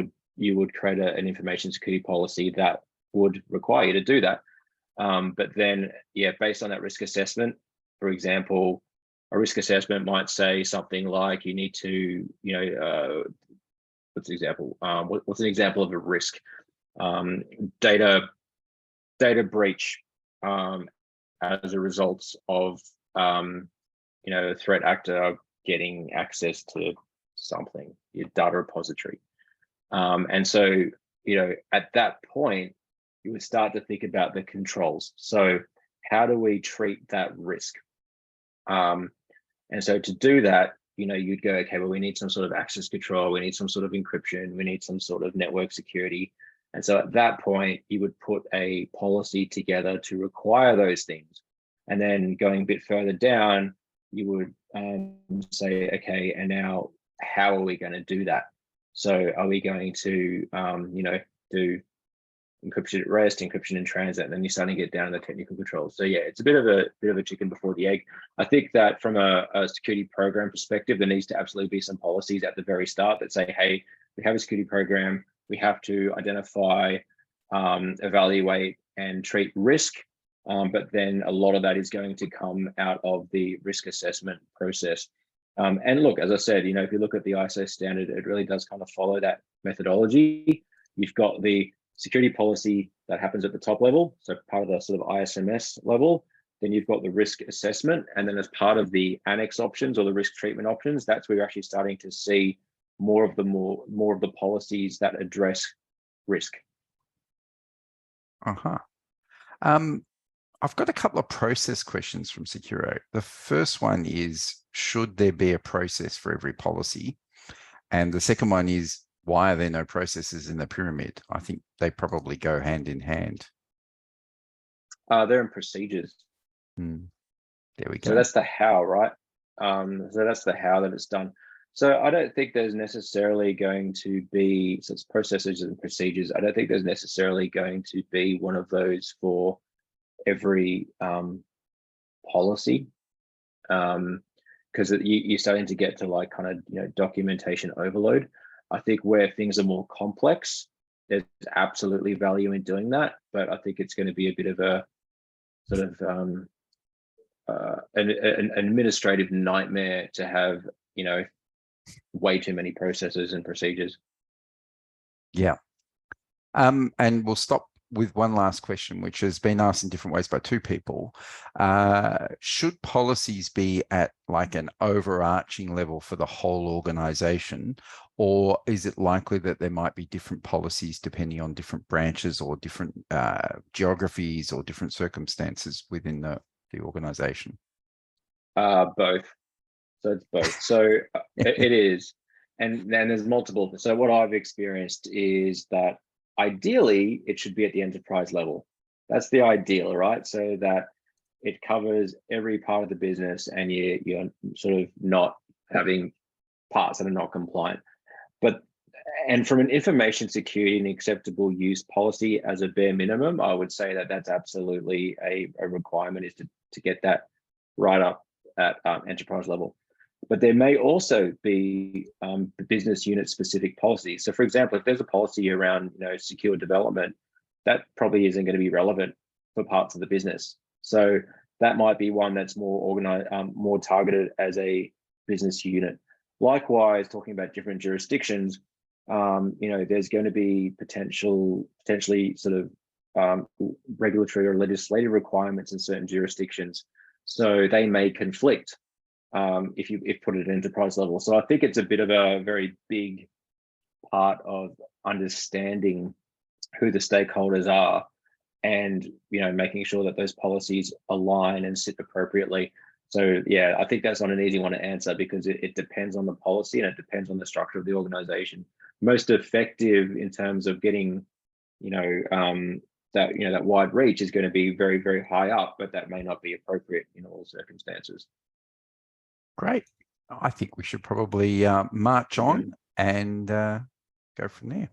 would create an information security policy that would require you to do that. But then, yeah, based on that risk assessment, for example, a risk assessment might say something like you need to, you know, what's an example? What's an example of a risk? Data breach as a result of, you know, a threat actor getting access to something, your data repository. And so, you know, at that point, you would start to think about the controls. So how do we treat that risk? And so to do that, you know, you'd go, okay, well, we need some sort of access control, we need some sort of encryption, we need some sort of network security. And so at that point, you would put a policy together to require those things. And then going a bit further down, you would say, okay, and now how are we going to do that? So are we going to, you know, do encryption at rest, encryption in transit, and then you're starting to get down to the technical controls. So yeah, it's a bit of a chicken before the egg. I think that from a security program perspective, there needs to absolutely be some policies at the very start that say, hey, we have a security program, we have to identify, evaluate, and treat risk. But then a lot of that is going to come out of the risk assessment process. And look, as I said, you know, if you look at the ISO standard, it really does kind of follow that methodology. You've got the security policy that happens at the top level, so part of the sort of ISMS level. Then you've got the risk assessment, and then as part of the annex options or the risk treatment options, that's where you're actually starting to see more of the policies that address risk. I've got a couple of process questions from Securo. The first one is, should there be a process for every policy? And the second one is, why are there no processes in the pyramid? I think they probably go hand in hand. They're in procedures. There we go. So that's the how, right? So that's the how that it's done. So I don't think there's necessarily going to be, so it's processes and procedures. I don't think there's necessarily going to be one of those for every policy, because you're starting to get to like kind of, you know, documentation overload. I think where things are more complex, there's absolutely value in doing that, but I think it's going to be a bit of a sort of an administrative nightmare to have, you know, way too many processes and procedures. Yeah. And we'll stop with one last question, which has been asked in different ways by two people. Should policies be at like an overarching level for the whole organization, or is it likely that there might be different policies depending on different branches or different geographies or different circumstances within the organization? Both. So it's both. So it is. And then there's multiple. So what I've experienced is that ideally it should be at the enterprise level. That's the ideal, right? So that it covers every part of the business and you're sort of not having parts that are not compliant. And from an information security and acceptable use policy as a bare minimum, I would say that that's absolutely a requirement, is to get that right up at enterprise level. But there may also be business unit specific policies. So for example, if there's a policy around secure development, that probably isn't going to be relevant for parts of the business. So that might be one that's more organized, more targeted as a business unit. Likewise, talking about different jurisdictions, there's going to be potentially sort of regulatory or legislative requirements in certain jurisdictions. So they may conflict if put at an enterprise level. So I think it's a bit of a very big part of understanding who the stakeholders are and making sure that those policies align and sit appropriately. So yeah, I think that's not an easy one to answer because it depends on the policy and it depends on the structure of the organization. Most effective in terms of getting that wide reach is going to be very, very high up, but that may not be appropriate in all circumstances. Great. I think we should probably march on and go from there.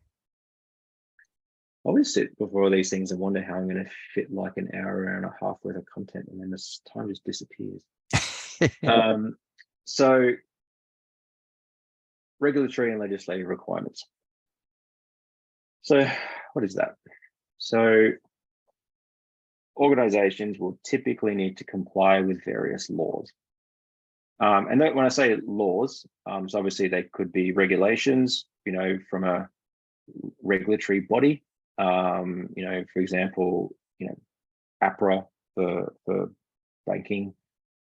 I always sit before all these things and wonder how I'm going to fit like an hour and a half worth of content, and then this time just disappears. So regulatory and legislative requirements. So what is that? So organizations will typically need to comply with various laws. And when I say laws, so obviously they could be regulations, from a regulatory body, for example, APRA for banking,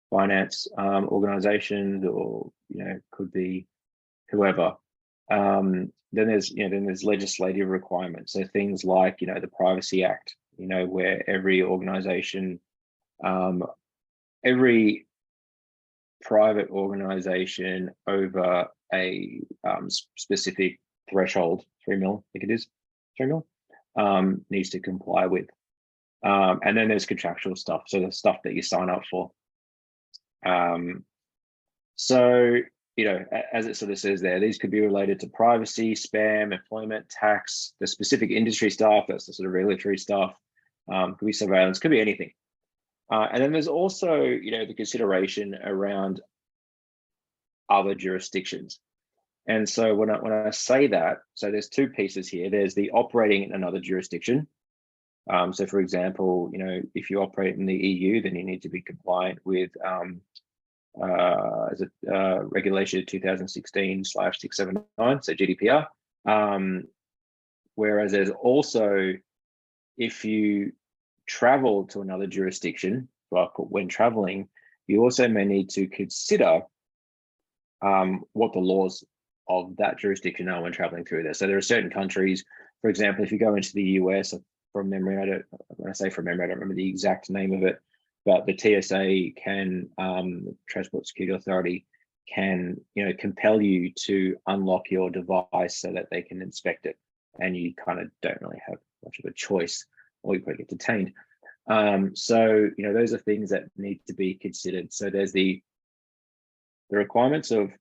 finance organizations, or could be whoever. Then there's legislative requirements. So things like the Privacy Act, where every organization, every private organization over a specific threshold, 3 mil, I think it is 3 mil, needs to comply with. And then there's contractual stuff, so the stuff that you sign up for. So as it sort of says there, these could be related to privacy, spam, employment, tax, the specific industry stuff, that's the sort of regulatory stuff, could be surveillance, could be anything. And then there's also, the consideration around other jurisdictions. And so when I say that, so there's two pieces here. There's the operating in another jurisdiction. So for example, if you operate in the EU, then you need to be compliant with regulation 2016/679, so GDPR. Whereas there's also, if you travel to another jurisdiction, like when traveling, you also may need to consider what the laws of that jurisdiction are when traveling through there. So there are certain countries, for example, if you go into the US, from memory, when I say from memory, I don't remember the exact name of it, but the TSA can, Transport Security Authority can, compel you to unlock your device so that they can inspect it, and you kind of don't really have much of a choice, or you probably get detained. So those are things that need to be considered. So there's the requirements of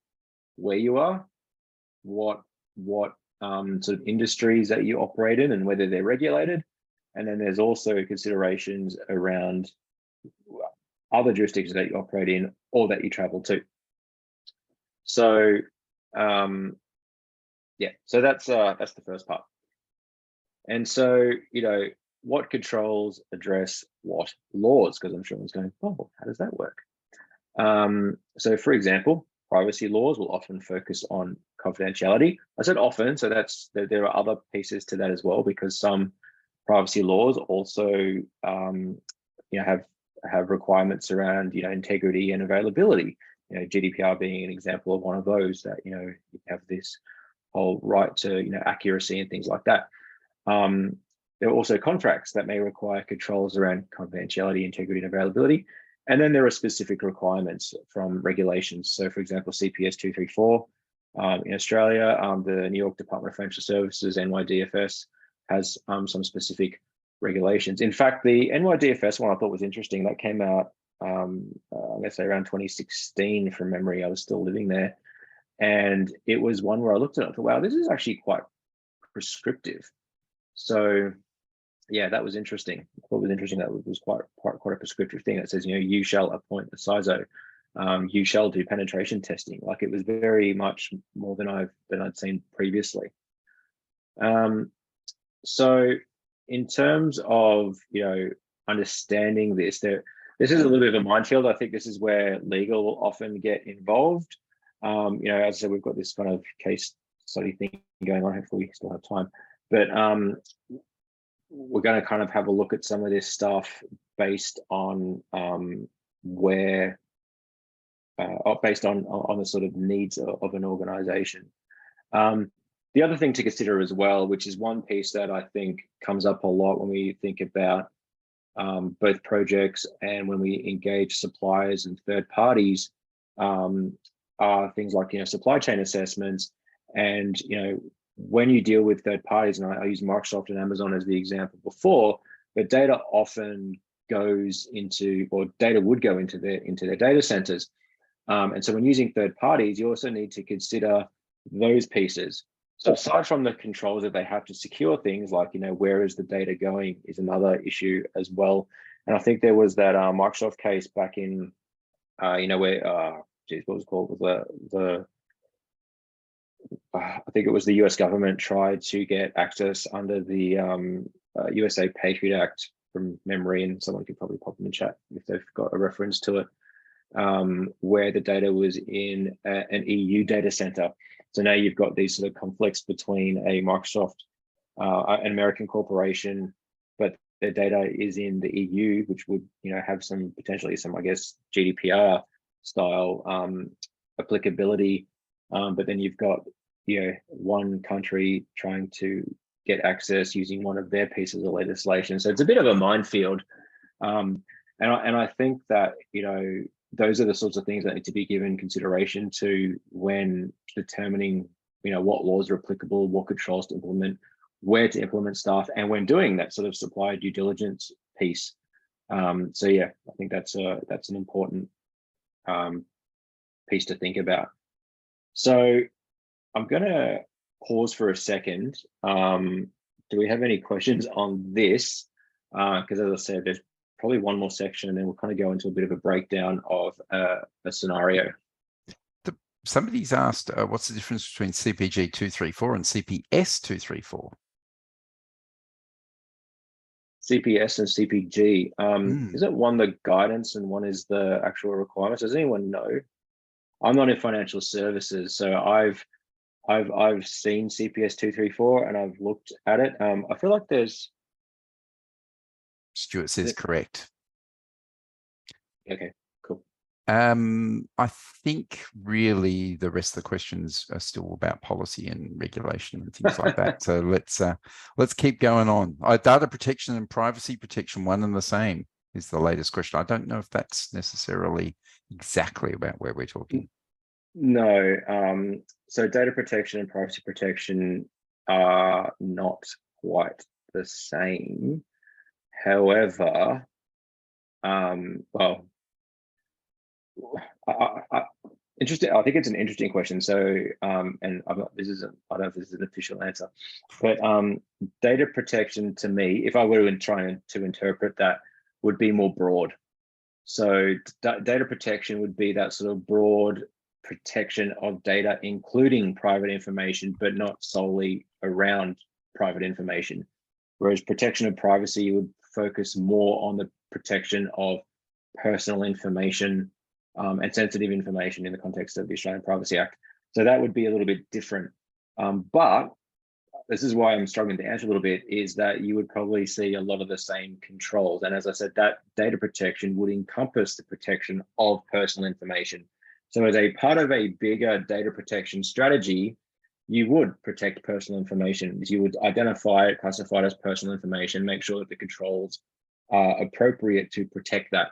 where you are, what sort of industries that you operate in, and whether they're regulated, and then there's also considerations around other jurisdictions that you operate in or that you travel to. So yeah, so that's the first part. And so what controls address what laws? Because I'm sure everyone's going, oh, how does that work? So for example, privacy laws will often focus on confidentiality. I said often, so there are other pieces to that as well, because some privacy laws also have requirements around integrity and availability. GDPR being an example of one of those, that you have this whole right to accuracy and things like that. There are also contracts that may require controls around confidentiality, integrity, and availability. And then there are specific requirements from regulations. So for example, CPS 234 in Australia, the New York Department of Financial Services, NYDFS, has some specific regulations. In fact, the NYDFS one I thought was interesting. That came out, I'm going to say around 2016 from memory. I was still living there. And it was one where I looked at it and thought, wow, this is actually quite prescriptive. So yeah, that was interesting. What was interesting, that was quite a prescriptive thing that says, you shall appoint the CISO. you shall do penetration testing. Like, it was very much more than I'd seen previously. So in terms of, understanding this, this is a little bit of a minefield. I think this is where legal will often get involved. As I said, we've got this kind of case study thing going on. Hopefully we still have time, but we're going to kind of have a look at some of this stuff based on based on the sort of needs of an organization. The other thing to consider as well, which is one piece that I think comes up a lot when we think about both projects and when we engage suppliers and third parties, are things like, supply chain assessments. And, when you deal with third parties, and I use Microsoft and Amazon as the example before, but data often goes into, or data would go into their data centers. And so when using third parties, you also need to consider those pieces. So aside from the controls that they have to secure things, like, where is the data going is another issue as well. And I think there was that Microsoft case back in, where, what was it called? I think it was the US government tried to get access under the USA Patriot Act from memory, and someone could probably pop in the chat if they've got a reference to it, where the data was in an EU data center. So now you've got these sort of conflicts between a Microsoft, an American corporation, but their data is in the EU, which would, have some potentially some, I guess, GDPR style applicability. But then you've got, one country trying to get access using one of their pieces of legislation. So it's a bit of a minefield. And I think that, those are the sorts of things that need to be given consideration to when determining, what laws are applicable, what controls to implement, where to implement stuff, and when doing that sort of supplier due diligence piece. So yeah, I think that's an important piece to think about. So I'm going to pause for a second. Do we have any questions on this? Because as I said, there's probably one more section, and then we'll kind of go into a bit of a breakdown of a scenario. Somebody's asked, what's the difference between CPG 234 and CPS 234? CPS and CPG. Isn't one the guidance and one is the actual requirements? Does anyone know? I'm not in financial services, so I've seen CPS 234 and I've looked at it. I feel like there's. Stuart says correct. Okay, cool. I think really the rest of the questions are still about policy and regulation and things like that. So let's keep going on. Data protection and privacy protection, one and the same, is the latest question. I don't know if that's necessarily exactly about where we're talking. No. So data protection and privacy protection are not quite the same. However, well, interesting. I think it's an interesting question. So, and I don't know if this is an official answer, but data protection to me, if I were to try to interpret that, would be more broad. So data protection would be that sort of broad protection of data, including private information, but not solely around private information. Whereas protection of privacy would focus more on the protection of personal information and sensitive information in the context of the Australian Privacy Act. So that would be a little bit different. But this is why I'm struggling to answer a little bit, is that you would probably see a lot of the same controls. And as I said, that data protection would encompass the protection of personal information. So as a part of a bigger data protection strategy, you would protect personal information. You would identify it, classify it as personal information, make sure that the controls are appropriate to protect that.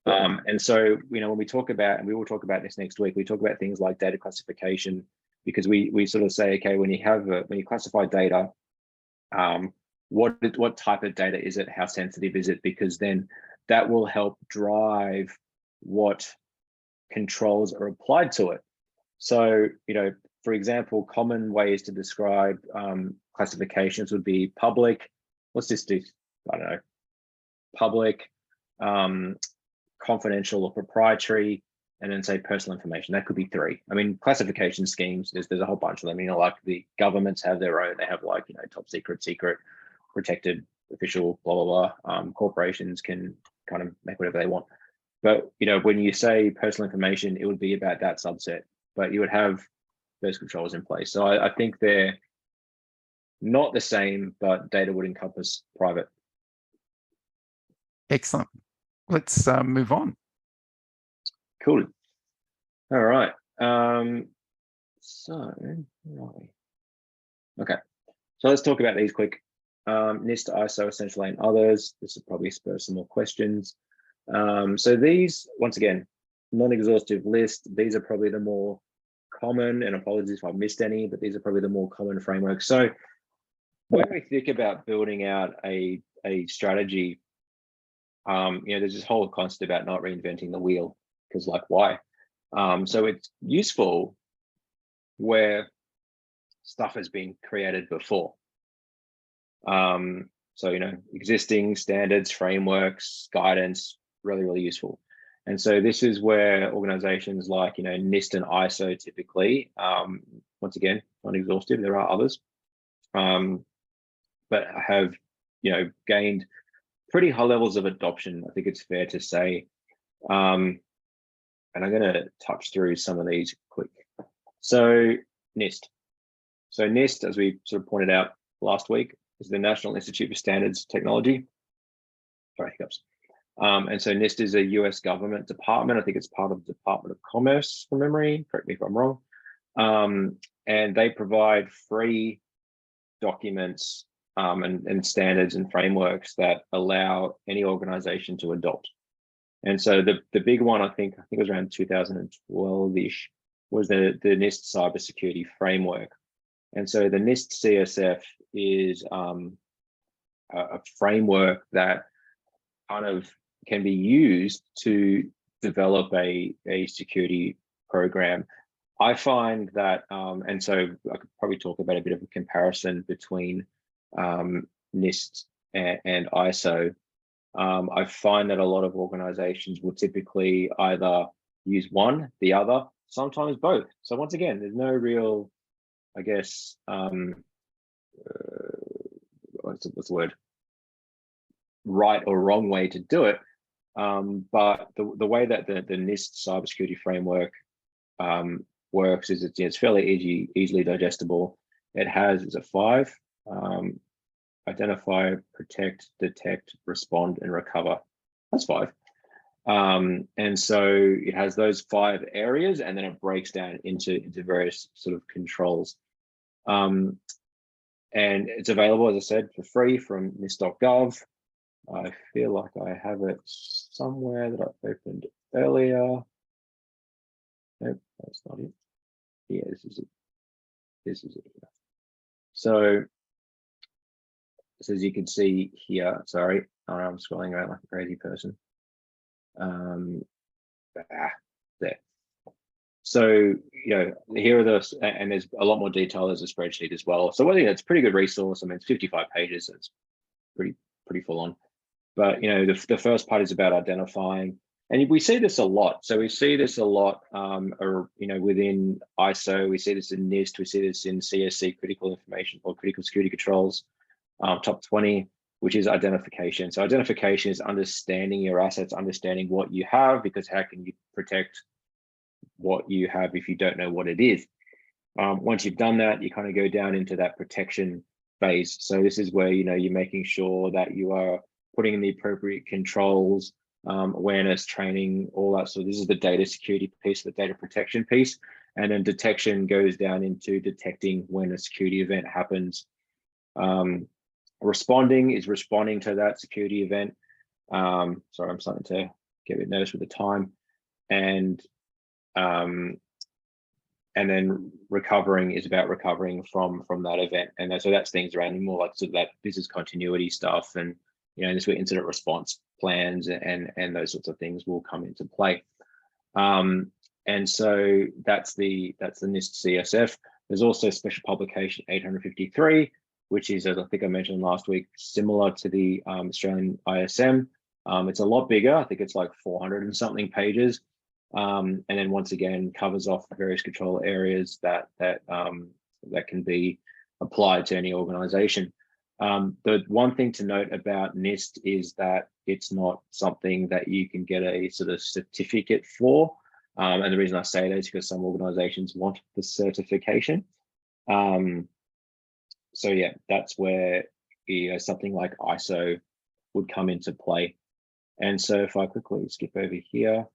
And so, when we talk about, and we will talk about this next week, we talk about things like data classification, because we sort of say, okay, when you classify data, what type of data is it? How sensitive is it? Because then that will help drive what controls are applied to it. So, for example, common ways to describe classifications would be public. Let's just do, I don't know, public, confidential or proprietary, and then say personal information. That could be 3. I mean, classification schemes, there's a whole bunch of them. Like the governments have their own. They have like, top secret, protected, official, blah, blah, blah. Corporations can kind of make whatever they want. But, when you say personal information, it would be about that subset, but you would have those controls in place. So I think they're not the same, but data would encompass private. Excellent. Let's move on. Cool. All right. So, where are we? Okay. So let's talk about these quick. NIST, ISO, essential, and others. This will probably spur some more questions. So these, once again, non-exhaustive list. These are probably the more common, and apologies if I missed any, but these are probably the more common frameworks. So when we think about building out a strategy, there's this whole concept about not reinventing the wheel, because like, why? So it's useful where stuff has been created before. So, existing standards, frameworks, guidance, really, really useful. And so this is where organizations like, NIST and ISO typically, once again, not exhaustive, there are others, but have, gained pretty high levels of adoption, I think it's fair to say. And I'm going to touch through some of these quick. So NIST. So NIST, as we sort of pointed out last week, is the National Institute for Standards Technology. Sorry, hiccups. And so NIST is a US government department. I think it's part of the Department of Commerce from memory, correct me if I'm wrong. And they provide free documents and standards and frameworks that allow any organization to adopt. And so the big one, I think it was around 2012-ish, was the NIST cybersecurity framework. And so the NIST CSF is a framework that kind of can be used to develop a security program. I find that, and so I could probably talk about a bit of a comparison between NIST and ISO. I find that a lot of organizations will typically either use one, the other, sometimes both. So once again, there's no real, I guess, what's the word? Right or wrong way to do it. But the way that the NIST cybersecurity framework works is it's fairly easily digestible. It has, is it 5? Identify, protect, detect, respond, and recover. That's 5. And so it has those 5 areas, and then it breaks down into various sort of controls. And it's available, as I said, for free from NIST.gov. I feel like I have it somewhere that I opened earlier. Nope, that's not it. Yeah, this is it. This is it. So as you can see here, sorry, I'm scrolling around like a crazy person. There. So, here are those, and there's a lot more detail. There's a spreadsheet as well. So I think it's a pretty good resource. I mean, it's 55 pages. So it's pretty full on. But, the first part is about identifying, and we see this a lot. So we see this a lot, within ISO, we see this in NIST, we see this in CSC, critical information or critical security controls, top 20, which is identification. So identification is understanding your assets, understanding what you have, because how can you protect what you have if you don't know what it is? Once you've done that, you kind of go down into that protection phase. So this is where, you're making sure that you are putting in the appropriate controls, awareness, training, all that. So this is the data security piece, the data protection piece. And then detection goes down into detecting when a security event happens. Responding is responding to that security event. Sorry, I'm starting to get a bit nervous with the time. And then recovering is about recovering from that event. And so that's things around more like sort of that business continuity stuff, and this where incident response plans and those sorts of things will come into play. And so that's the NIST CSF. There's also special publication 853, which is, as I think I mentioned last week, similar to the Australian ISM. It's a lot bigger. I think it's like 400 and something pages. And then once again covers off various control areas that can be applied to any organization. The one thing to note about NIST is that it's not something that you can get a sort of certificate for. And the reason I say that is because some organizations want the certification. So yeah, that's where something like ISO would come into play. And so if I quickly skip over here,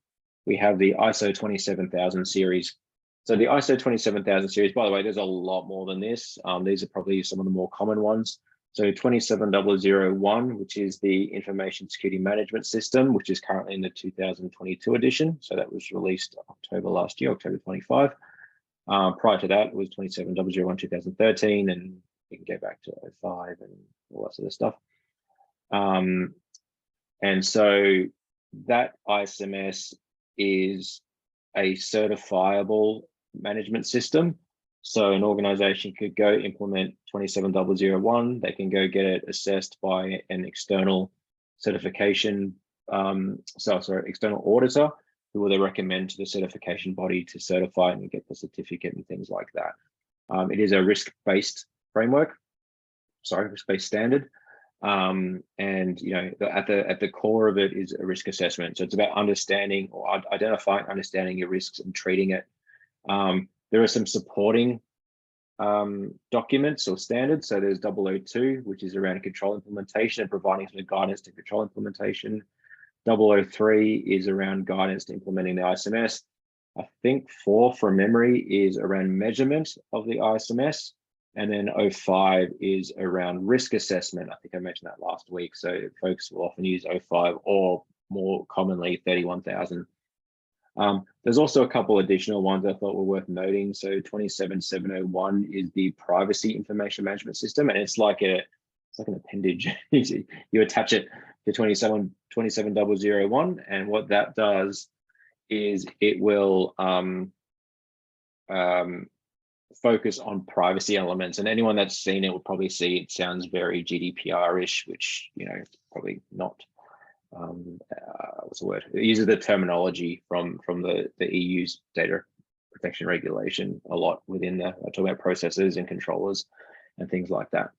we have the ISO 27000 series. So the ISO 27000 series, by the way, there's a lot more than this. These are probably some of the more common ones. So 27001, which is the Information Security Management System, which is currently in the 2022 edition. So that was released October last year, October 25. Prior to that, it was 27001 2013, and you can go back to 05 and all that sort of stuff. And so that ISMS is a certifiable management system. So an organization could go implement 27001, they can go get it assessed by an external certification, external auditor, who will they recommend to the certification body to certify and get the certificate and things like that. It is a risk-based framework, risk-based standard. And at the core of it is a risk assessment. So it's about understanding or identifying, understanding your risks and treating it. There are some supporting documents or standards. So there's 002, which is around control implementation and providing some guidance to control implementation. 003 is around guidance to implementing the ISMS. I think 4 from memory is around measurement of the ISMS. And then 05 is around risk assessment. I think I mentioned that last week. So folks will often use 05 or more commonly 31000. There's also a couple additional ones I thought were worth noting. So 27701 is the Privacy Information Management System, and it's like an appendage. You attach it to 27001, and what that does is it will focus on privacy elements, and anyone that's seen it will probably see it sounds very GDPR-ish, which probably not. What's the word? It uses the terminology from the EU's data protection regulation a lot within the talking about processes and controllers and things like that.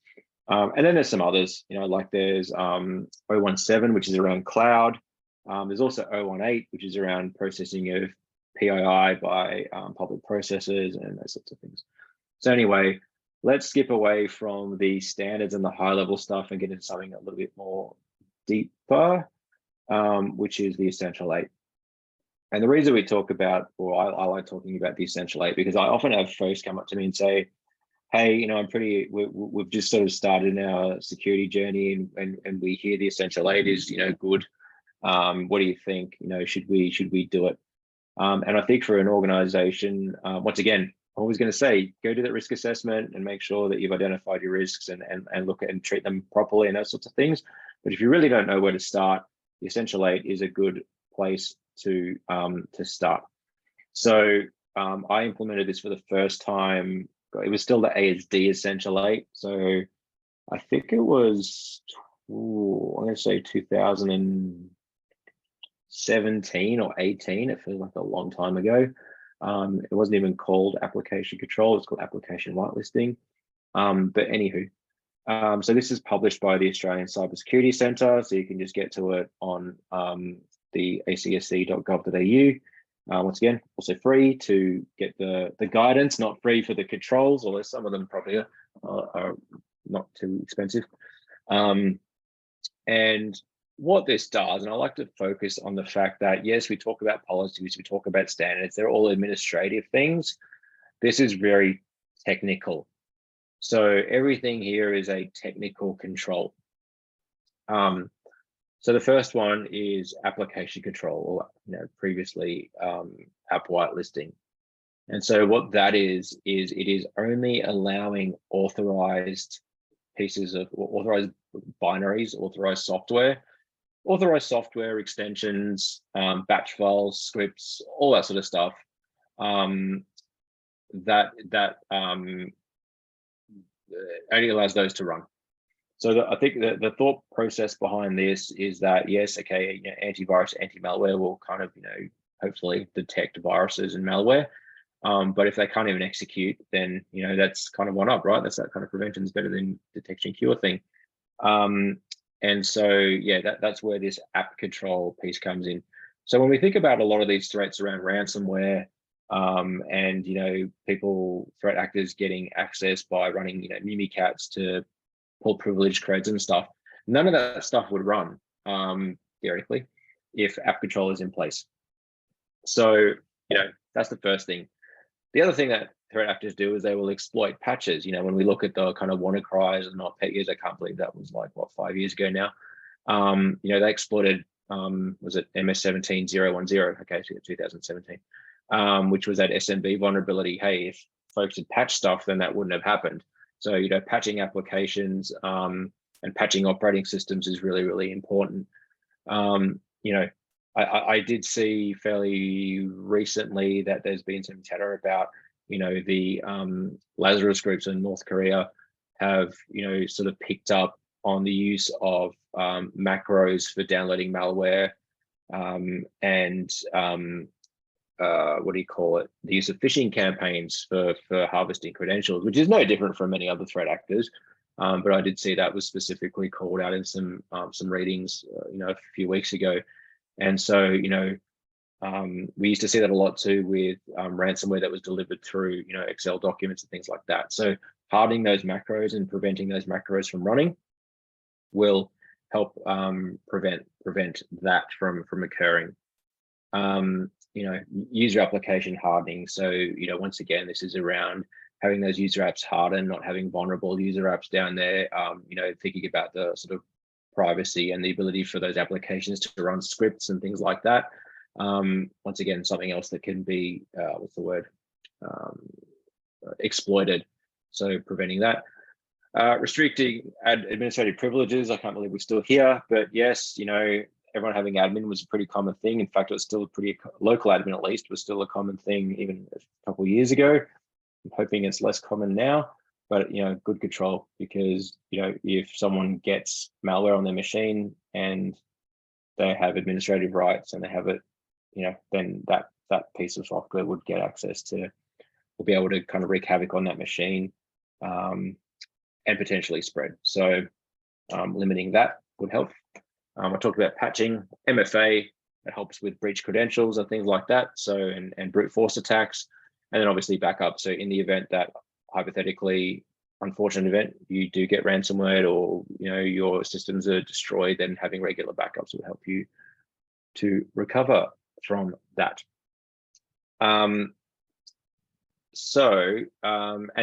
And then there's some others, like there's 017, which is around cloud. There's also 018, which is around processing of PII by public processes and those sorts of things. So anyway, let's skip away from the standards and the high level stuff and get into something a little bit more deeper, which is the Essential 8. And the reason we talk about, or I like talking about the Essential 8, because I often have folks come up to me and say, hey, we've just sort of started our security journey and we hear the Essential 8 is, good. What do you think? Should we do it? And I think for an organization, once again, I'm always going to say, go do that risk assessment and make sure that you've identified your risks and look at and treat them properly and those sorts of things. But if you really don't know where to start, the Essential 8 is a good place to start. So I implemented this for the first time. It was still the ASD Essential 8. So I think it was, I'm going to say 2017 or 18. It feels like a long time ago. It wasn't even called application control. It's called application whitelisting. But anywho, so this is published by the Australian Cybersecurity Centre. So you can just get to it on the acsc.gov.au. Once again, also free to get the guidance, not free for the controls, although some of them probably are not too expensive. And what this does, and I like to focus on the fact that, yes, we talk about policies, we talk about standards, they're all administrative things. This is very technical. So everything here is a technical control. So the first one is application control, or previously app whitelisting. And so what that is it is only allowing authorized pieces of authorized binaries, authorized software extensions, batch files, scripts, all that sort of stuff. That only allows those to run. So I think the thought process behind this is that, yes, okay, antivirus, anti-malware will kind of, hopefully detect viruses and malware. But if they can't even execute, then that's kind of one up, right? That's that kind of prevention is better than detection cure thing. And so yeah, that's where this app control piece comes in. So when we think about a lot of these threats around ransomware, and threat actors getting access by running mimikatz to pull privilege creds and stuff, none of that stuff would run theoretically if app control is in place. So that's the first thing. The other thing that threat actors do is they will exploit patches. When we look at the kind of WannaCries and not pet years, I can't believe that was like 5 years ago now. They exploited was it MS17010? Okay, so 2017, which was that SMB vulnerability. Hey, if folks had patched stuff, then that wouldn't have happened. So patching applications and patching operating systems is really, really important. I did see fairly recently that there's been some chatter about, the Lazarus groups in North Korea have, sort of picked up on the use of macros for downloading malware and what do you call it? The use of phishing campaigns for harvesting credentials, which is no different from many other threat actors. But I did see that was specifically called out in some readings, a few weeks ago. And so, we used to see that a lot too with ransomware that was delivered through, Excel documents and things like that. So hardening those macros and preventing those macros from running will help prevent that from occurring. User application hardening. So, once again, this is around having those user apps hardened, not having vulnerable user apps down there, thinking about the sort of privacy and the ability for those applications to run scripts and things like that. Once again, something else that can be, exploited. So preventing that. Restricting administrative privileges. I can't believe we're still here, but yes, everyone having admin was a pretty common thing. In fact, it was still a pretty local admin, at least, was still a common thing even a couple of years ago. I'm hoping it's less common now, but good control, because if someone gets malware on their machine and they have administrative rights and they have it, then that piece of software would get access to, will be able to kind of wreak havoc on that machine and potentially spread. So limiting that would help. I talked about patching, MFA, it helps with breach credentials and things like that. So, and brute force attacks, and then obviously backup. So in the event that hypothetically, unfortunate event, you do get ransomware or, your systems are destroyed, then having regular backups will help you to recover from that. And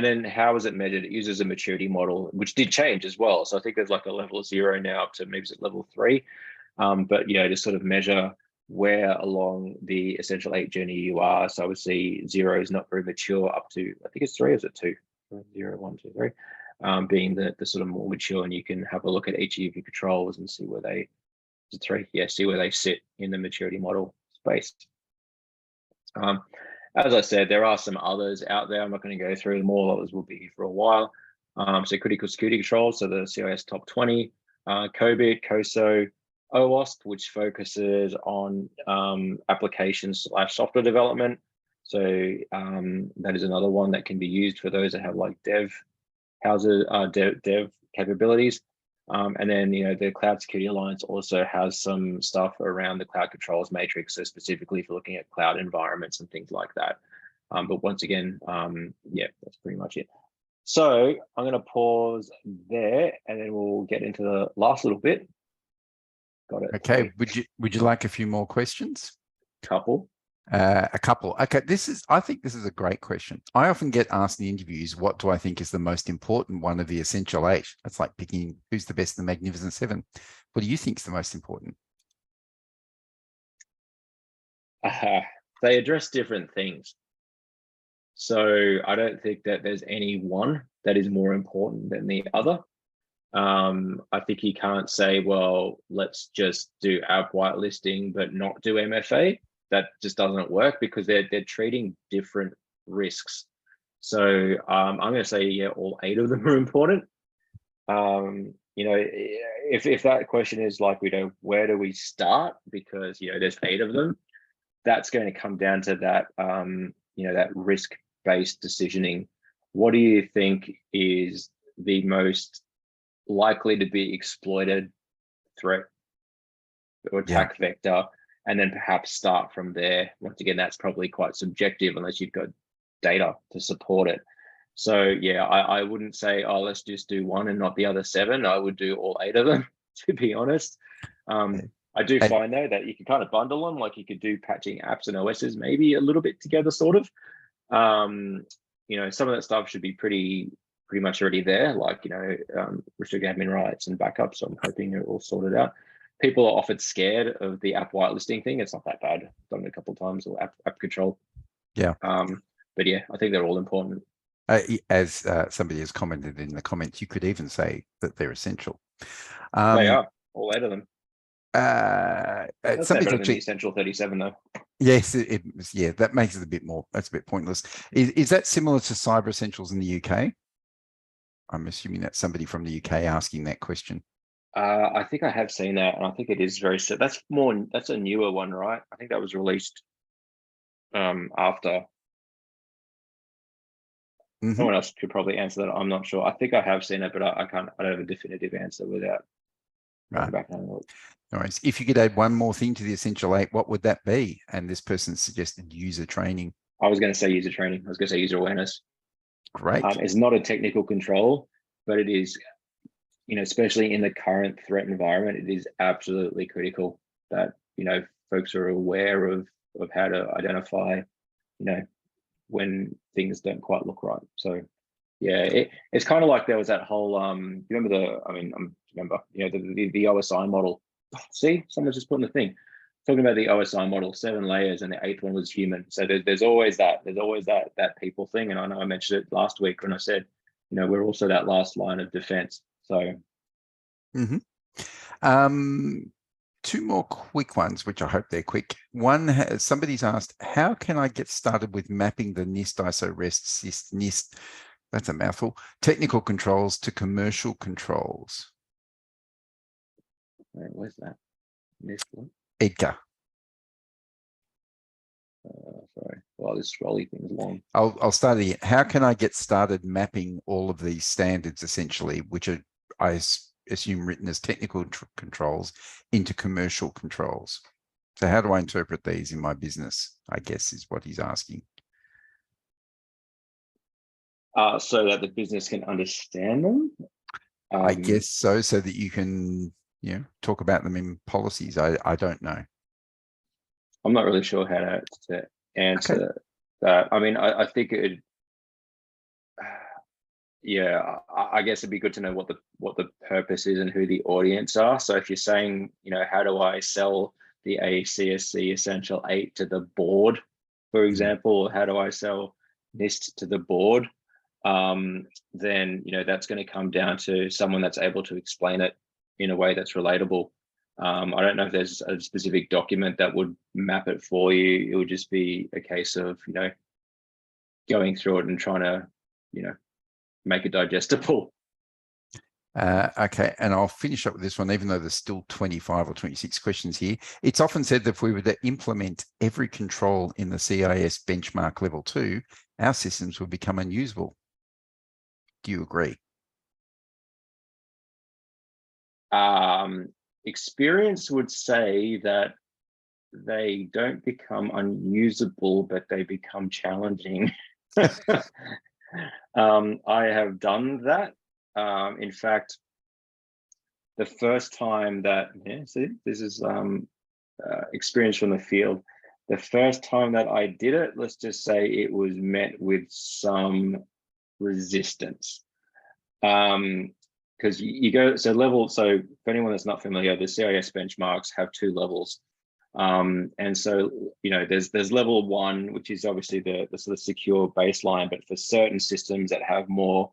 then how is it measured? It uses a maturity model, which did change as well. So I think there's like a level 0 now up to maybe it's level 3. But to sort of measure where along the Essential 8 journey you are. So obviously 0 is not very mature, up to, I think it's 3, or is it 2? 0, 1, 2, 3, being the sort of more mature, and you can have a look at each of your controls and see where they, is it 3? Yeah, see where they sit in the maturity model space. As I said, there are some others out there. I'm not going to go through them all. Others will be here for a while. So critical security controls, so the CIS top 20, COBIT, COSO, OWASP, which focuses on applications/software development. So that is another one that can be used for those that have like dev capabilities. And then, the Cloud Security Alliance also has some stuff around the cloud controls matrix, so specifically for looking at cloud environments and things like that. But once again, yeah, that's pretty much it. So I'm going to pause there, and then we'll get into the last little bit. Got it. Okay. Would you like a few more questions? Couple. A couple. Okay, I think this is a great question. I often get asked in interviews, what do I think is the most important one of the Essential 8? That's like picking who's the best in the Magnificent 7. What do you think is the most important? They address different things. So I don't think that there's any one that is more important than the other. I think you can't say, well, let's just do app whitelisting but not do MFA. That just doesn't work, because they're treating different risks. So I'm going to say, yeah, all 8 of them are important. If that question is like, where do we start? Because there's 8 of them. that's going to come down to that, that risk-based decisioning. What do you think is the most likely to be exploited threat or attack vector? And then perhaps start from there. Once again, that's probably quite subjective unless you've got data to support it. So yeah, I wouldn't say, oh, let's just do one and not the other 7. I would do all 8 of them, to be honest. I do find though that you can kind of bundle them, like you could do patching apps and OSs maybe a little bit together, sort of. Some of that stuff should be pretty much already there, like, restrict admin rights and backups. So I'm hoping they're all sorted out. People are often scared of the app whitelisting thing. It's not that bad. I've done it a couple of times, or app control. Yeah. But yeah, I think they're all important. As somebody has commented in the comments, you could even say that they're essential. They are, all 8 of them. That's better than the essential 37 though. Yes, yeah, that makes it a bit more. That's a bit pointless. Is that similar to Cyber Essentials in the UK? I'm assuming that's somebody from the UK asking that question. I think I have seen that, and I think it is very. That's a newer one, right? I think that was released after. Someone else could probably answer that. I'm not sure. I think I have seen it, but I can't. I don't have a definitive answer without. Right. All right. If you could add one more thing to the Essential 8, what would that be? And this person suggested user training. I was going to say user training. I was going to say user awareness. Great. It's not a technical control, but it is, especially in the current threat environment, it is absolutely critical that, folks are aware of how to identify, when things don't quite look right. So yeah, it's kind of like there was that whole, you remember the OSI model. See, someone's just putting the thing. Talking about the OSI model, 7 layers, and the 8th one was human. So there's always that people thing. And I know I mentioned it last week when I said, we're also that last line of defense. So. Two more quick ones, which I hope they're quick. One, somebody's asked, how can I get started with mapping the NIST, ISO, REST, SIST, NIST, that's a mouthful, technical controls to commercial controls? Where's that? NIST one? Edgar. Sorry, well, this scrolly thing is long. I'll start again. How can I get started mapping all of these standards, essentially, which are, I assume, written as technical controls into commercial controls? So how do I interpret these in my business, I guess, is what he's asking. So that the business can understand them? I guess so that you can, talk about them in policies. I don't know. I'm not really sure how to answer that. I mean, I think it. Yeah, I guess it'd be good to know what the purpose is and who the audience are. So if you're saying, how do I sell the ACSC Essential 8 to the board, for example, or how do I sell NIST to the board? Then that's going to come down to someone that's able to explain it in a way that's relatable. I don't know if there's a specific document that would map it for you. It would just be a case of, going through it and trying to, make it digestible. Okay, and I'll finish up with this one, even though there's still 25 or 26 questions here. It's often said that if we were to implement every control in the CIS benchmark level 2, our systems would become unusable. Do you agree? Experience would say that they don't become unusable, but they become challenging. I have done that. In fact, the first time that, see, this is experience from the field. The first time that I did it, let's just say it was met with some resistance. Because you go, so for anyone that's not familiar, the CIS benchmarks have 2 levels. And so, there's level 1, which is obviously the sort of secure baseline, but for certain systems that have more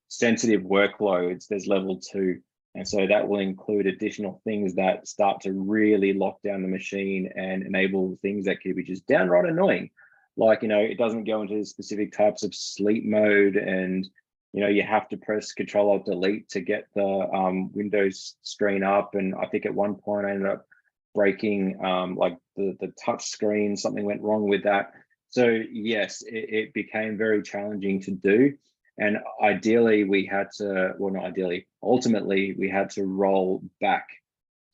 sensitive workloads, there's level 2. And so that will include additional things that start to really lock down the machine and enable things that could be just downright annoying. Like, it doesn't go into specific types of sleep mode, and, you have to press Control-Alt-Delete to get the Windows screen up. And I think at one point I ended up breaking, like the touch screen, something went wrong with that. So yes, it became very challenging to do. And ideally we had to, well, not ideally, ultimately we had to roll back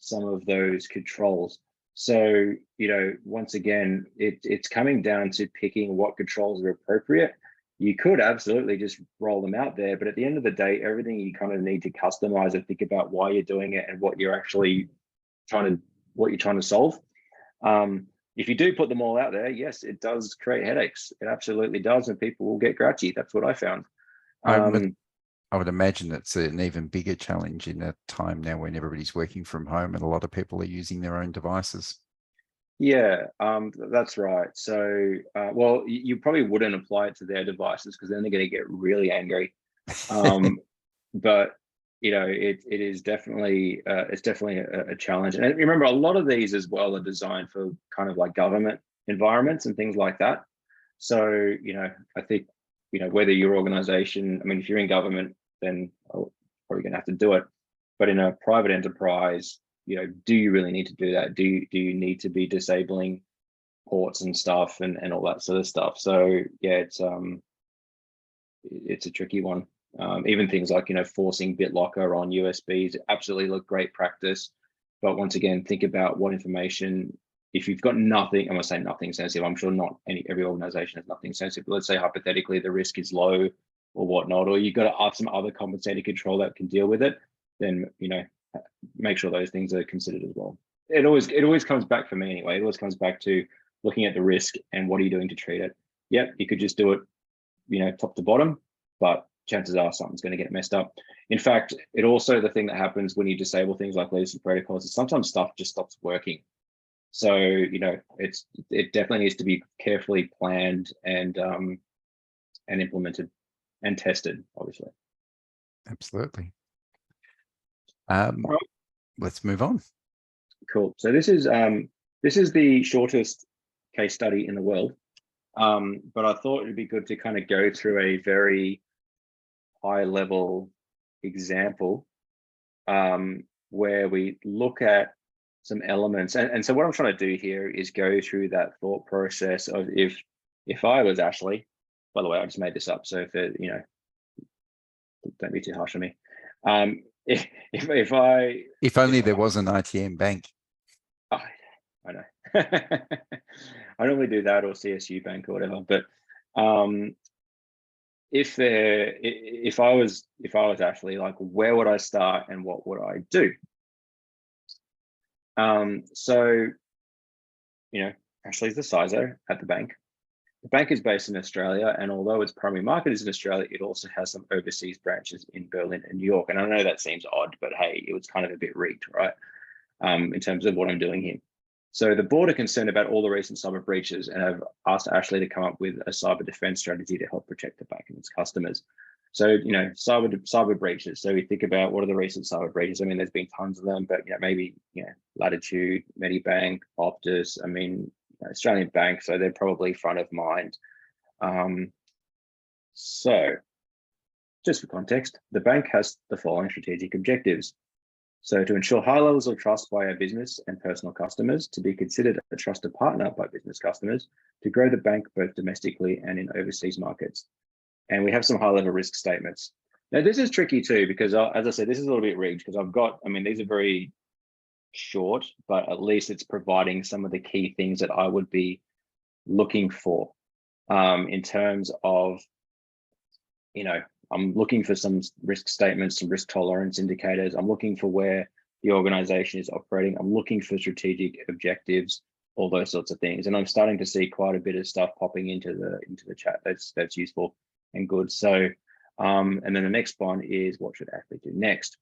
some of those controls. So, once again, it's coming down to picking what controls are appropriate. You could absolutely just roll them out there, but at the end of the day, everything you kind of need to customize and think about why you're doing it and what you're actually trying to solve. If you do put them all out there, yes, it does create headaches. It absolutely does, and people will get grouchy. That's what I found. I would imagine it's an even bigger challenge in a time now when everybody's working from home and a lot of people are using their own devices. Yeah, that's right. So, well, you probably wouldn't apply it to their devices because then they're going to get really angry. But it is definitely a challenge. And remember, a lot of these as well are designed for kind of like government environments and things like that. So, I think whether your organization, I mean, if you're in government, then probably going to have to do it. But in a private enterprise, do you really need to do that? Do you need to be disabling ports and stuff and all that sort of stuff? So yeah, it's a tricky one. Even things like forcing BitLocker on USBs absolutely look great practice, but once again, think about what information. If you've got nothing, I'm going to say nothing sensitive. I'm sure not every organization has nothing sensitive. But let's say hypothetically the risk is low or whatnot, or you've got to add some other compensated control that can deal with it. Then make sure those things are considered as well. It always comes back for me anyway. It always comes back to looking at the risk and what are you doing to treat it. Yep, you could just do it, top to bottom, but chances are something's going to get messed up. In fact, it also, the thing that happens when you disable things like legacy protocols is sometimes stuff just stops working. So, it definitely needs to be carefully planned and implemented and tested, obviously. Absolutely. Right. Let's move on. Cool. So this is the shortest case study in the world, but I thought it'd be good to kind of go through a very high level example where we look at some elements. And so what I'm trying to do here is go through that thought process of if I was Ashley, by the way, I just made this up. So if it, don't be too harsh on me. If only there was an ITM bank. Oh, I know. I normally do that or CSU bank or whatever, but if I was Ashley, like, where would I start and what would I do? So, Ashley's the CISO at the bank. The bank is based in Australia, and although its primary market is in Australia, it also has some overseas branches in Berlin and New York. And I know that seems odd, but hey, it was kind of a bit rigged, right? In terms of what I'm doing here. So the board are concerned about all the recent cyber breaches and have asked Ashley to come up with a cyber defense strategy to help protect the bank and its customers. So, cyber breaches. So we think about what are the recent cyber breaches. I mean, there's been tons of them, but maybe, Latitude, Medibank, Optus, Australian Bank. So they're probably front of mind. So just for context, the bank has the following strategic objectives. So to ensure high levels of trust by our business and personal customers, to be considered a trusted partner by business customers, to grow the bank both domestically and in overseas markets. And we have some high level risk statements. Now, this is tricky too, because as I said, this is a little bit rigged because these are very short, but at least it's providing some of the key things that I would be looking for in terms of, I'm looking for some risk statements, some risk tolerance indicators. I'm looking for where the organization is operating. I'm looking for strategic objectives, all those sorts of things. And I'm starting to see quite a bit of stuff popping into the chat that's useful and good. So, and then the next one is what should Ashley do next?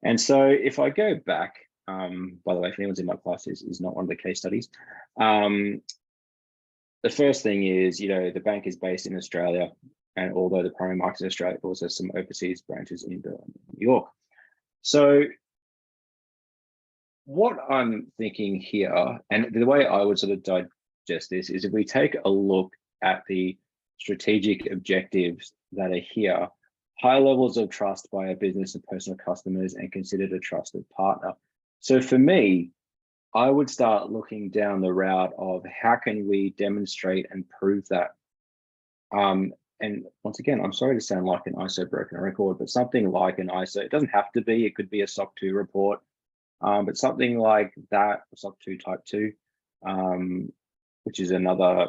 And so if I go back, by the way, if anyone's in my class is not one of the case studies, the first thing is, the bank is based in Australia. And although the primary market in Australia also has some overseas branches in Berlin and New York. So what I'm thinking here, and the way I would sort of digest this is if we take a look at the strategic objectives that are here, high levels of trust by our business and personal customers and considered a trusted partner. So for me, I would start looking down the route of how can we demonstrate and prove that. And once again, I'm sorry to sound like an ISO broken record, but something like an ISO, it doesn't have to be, it could be a SOC 2 report, but something like that, SOC 2 type 2, which is another,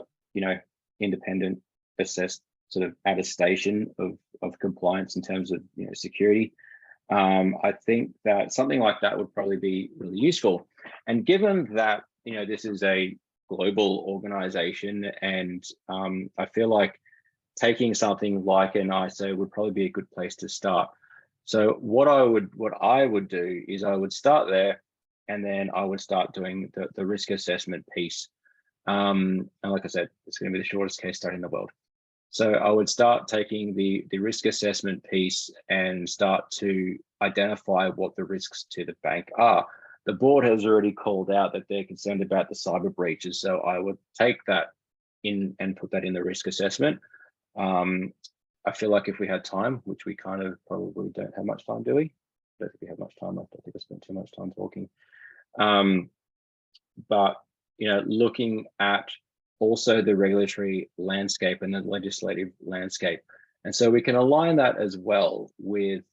independent assessed sort of attestation of compliance in terms of, security. I think that something like that would probably be really useful. And given that, this is a global organization, and I feel like taking something like an ISO would probably be a good place to start. So what I would do is I would start there, and then I would start doing the risk assessment piece. And like I said, it's going to be the shortest case study in the world. So I would start taking the risk assessment piece and start to identify what the risks to the bank are. The board has already called out that they're concerned about the cyber breaches. So I would take that in and put that in the risk assessment. I feel like if we had time, which we kind of probably don't have much time, do we? I don't think we have much time left. I think I spent too much time talking. But, looking at also the regulatory landscape and the legislative landscape. And so we can align that as well with,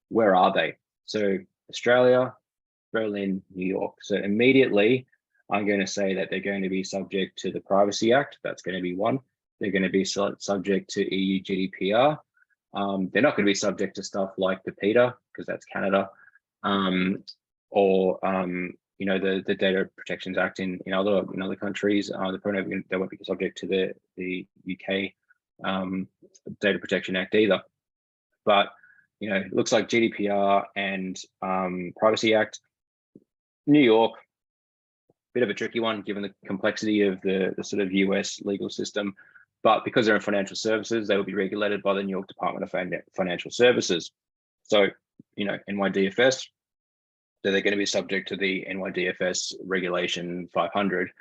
where are they? So Australia, Berlin, New York. So immediately, I'm going to say that they're going to be subject to the Privacy Act. That's going to be one. They're going to be subject to EU GDPR. They're not going to be subject to stuff like the PETA, because that's Canada, or the Data Protections Act in other countries. They won't be subject to the UK Data Protection Act either. But it looks like GDPR and Privacy Act. New York, bit of a tricky one given the complexity of the sort of US legal system. But because they're in financial services, they will be regulated by the New York Department of Financial Services. So, NYDFS, so they're going to be subject to the NYDFS Regulation 500.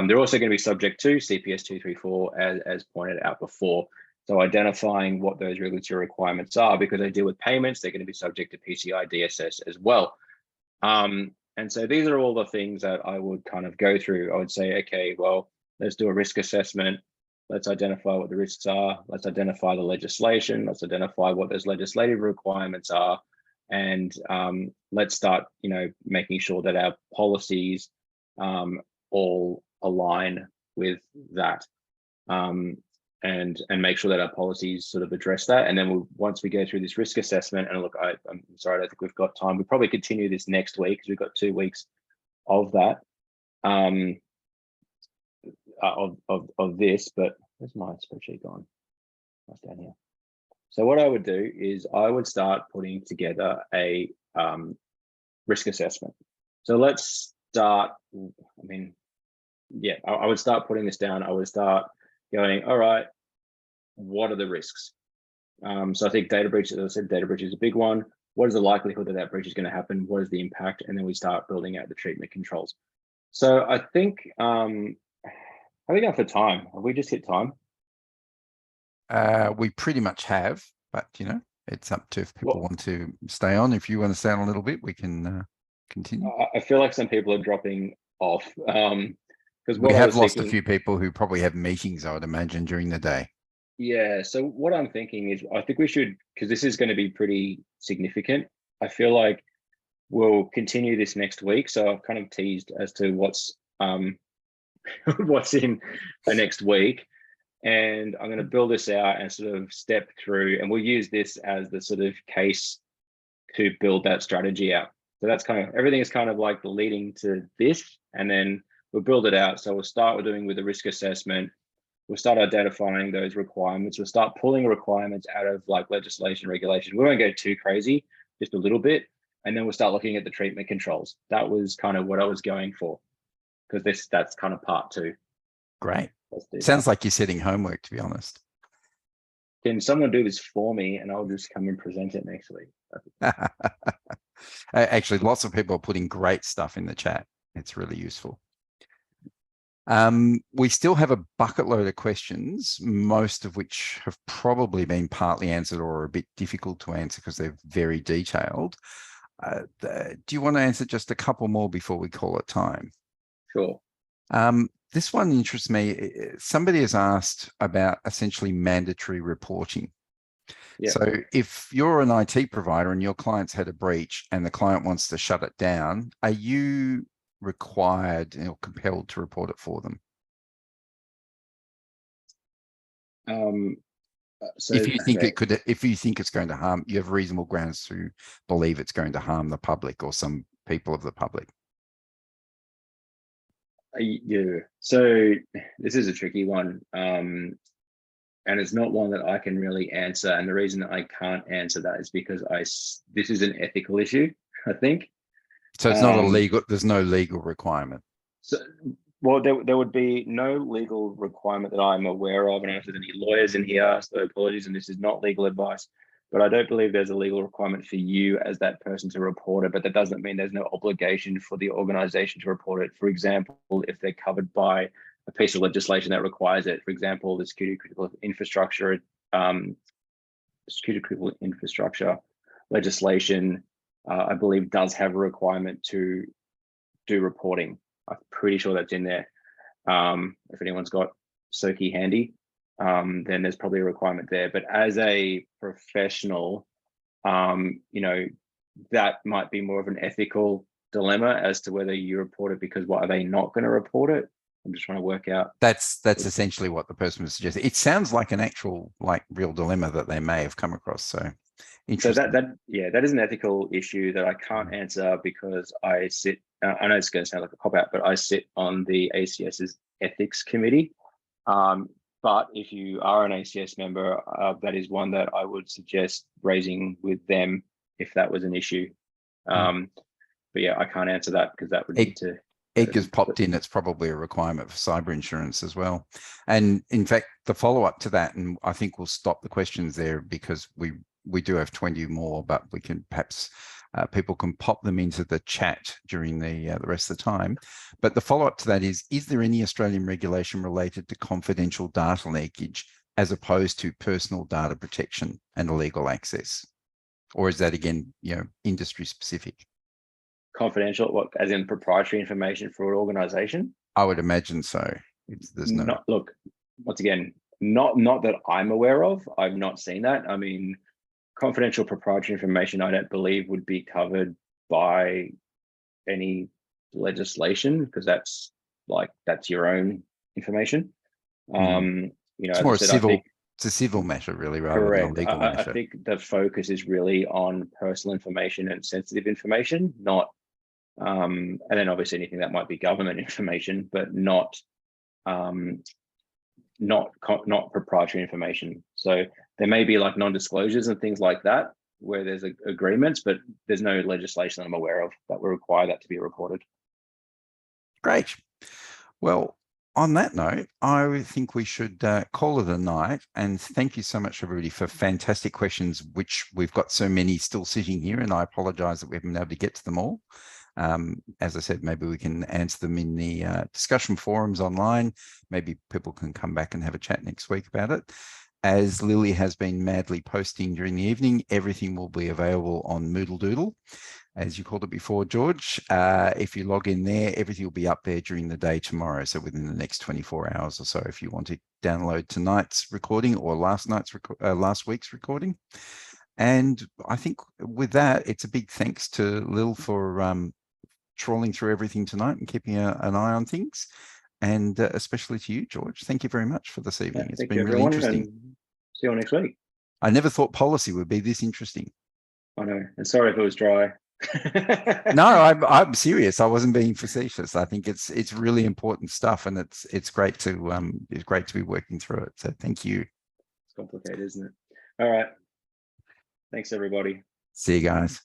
They're also going to be subject to CPS 234, as pointed out before. So identifying what those regulatory requirements are, because they deal with payments, they're going to be subject to PCI DSS as well. And so these are all the things that I would kind of go through. I would say, okay, well, let's do a risk assessment. Let's identify what the risks are. Let's identify the legislation. Let's identify what those legislative requirements are. And let's start, making sure that our policies all align with that. And make sure that our policies sort of address that. And then once we go through this risk assessment, and look, I'm sorry, I don't think we've got time. We'll probably continue this next week because we've got 2 weeks of that, of this, but where's my spreadsheet gone? That's down here. So what I would do is I would start putting together a risk assessment. So let's start, I would start putting this down. I would start going, all right, what are the risks? So I think data breach, as I said, data breach is a big one. What is the likelihood that that breach is going to happen? What is the impact? And then we start building out the treatment controls. So I think, how are we going for time? Have we just hit time? We pretty much have, but it's up to if people want to stay on. If you want to stay on a little bit, we can continue. I feel like some people are dropping off. Because we have lost a few people who probably have meetings, I would imagine, during the day. Yeah, so what I'm thinking is I think we should, because this is going to be pretty significant, I feel like we'll continue this next week. So I've kind of teased as to what's what's in the next week. And I'm going to build this out and sort of step through, and we'll use this as the sort of case to build that strategy out. So that's kind of, everything is kind of like leading to this, and then we'll build it out. So we'll start with the risk assessment. We'll start identifying those requirements. We'll start pulling requirements out of like legislation, regulation. We won't go too crazy, just a little bit. And then we'll start looking at the treatment controls. That was kind of what I was going for, because that's kind of part 2. Great. Sounds like you're setting homework, to be honest. Can someone do this for me and I'll just come and present it next week? Actually, lots of people are putting great stuff in the chat. It's really useful. We still have a bucket load of questions, most of which have probably been partly answered or are a bit difficult to answer because they're very detailed. Do you want to answer just a couple more before we call it time? Sure. This one interests me. Somebody has asked about essentially mandatory reporting. Yeah. So if you're an IT provider and your client's had a breach and the client wants to shut it down, are you required or compelled to report it for them? So If you think okay. it could, if you think it's going to harm, you have reasonable grounds to believe it's going to harm the public or some people of the public. Yeah. So this is a tricky one. And it's not one that I can really answer. And the reason that I can't answer that is because this is an ethical issue, I think. So it's not a legal, there's no legal requirement. So, well, there would be no legal requirement that I'm aware of. And if there's any lawyers in here, so apologies, and this is not legal advice, but I don't believe there's a legal requirement for you as that person to report it. But that doesn't mean there's no obligation for the organization to report it. For example, if they're covered by a piece of legislation that requires it, for example, the security critical infrastructure legislation, I believe does have a requirement to do reporting. I'm pretty sure that's in there. If anyone's got SOKI handy, then there's probably a requirement there. But as a professional, that might be more of an ethical dilemma as to whether you report it, because why are they not going to report it? I'm just trying to work out. That's essentially what the person was suggesting. It sounds like an actual, real dilemma that they may have come across. So interesting. So that is an ethical issue that I can't answer because I sit. I know it's going to sound like a cop out, but I sit on the ACS's ethics committee. But if you are an ACS member, that is one that I would suggest raising with them if that was an issue. But yeah, I can't answer that because that would need to. Edgar's popped in. It's probably a requirement for cyber insurance as well. And in fact, the follow-up to that, and I think we'll stop the questions there because we do have 20 more, but we can perhaps people can pop them into the chat during the rest of the time. But the follow-up to that is there any Australian regulation related to confidential data leakage as opposed to personal data protection and illegal access? Or is that, again, industry specific? Confidential, what, as in proprietary information for an organization? I would imagine so. There's no. Look, once again, not that I'm aware of. I've not seen that. I mean, confidential proprietary information, I don't believe would be covered by any legislation because that's your own information. It's more civil. It's a civil matter, really, rather than a legal matter. I think the focus is really on personal information and sensitive information, not, and then obviously anything that might be government information, but not proprietary information. So there may be non-disclosures and things like that where there's agreements, but there's no legislation that I'm aware of that will require that to be reported. Great. Well, on that note, I think we should call it a night. And thank you so much, everybody, for fantastic questions, which we've got so many still sitting here. And I apologize that we haven't been able to get to them all. As I said, maybe we can answer them in the discussion forums online. Maybe people can come back and have a chat next week about it. As Lily has been madly posting during the evening, everything will be available on Moodle Doodle, as you called it before, George. If you log in there, everything will be up there during the day tomorrow. So within the next 24 hours or so, if you want to download tonight's recording or last week's recording. And I think with that, it's a big thanks to Lil for trawling through everything tonight and keeping an eye on things. And especially to you, George. Thank you very much for this evening. It's been really interesting. See you all next week. I never thought policy would be this interesting. I know. And sorry if it was dry. No, I'm serious. I wasn't being facetious. I think it's really important stuff, and it's great to be working through it. So thank you. It's complicated, isn't it? All right. Thanks, everybody. See you guys.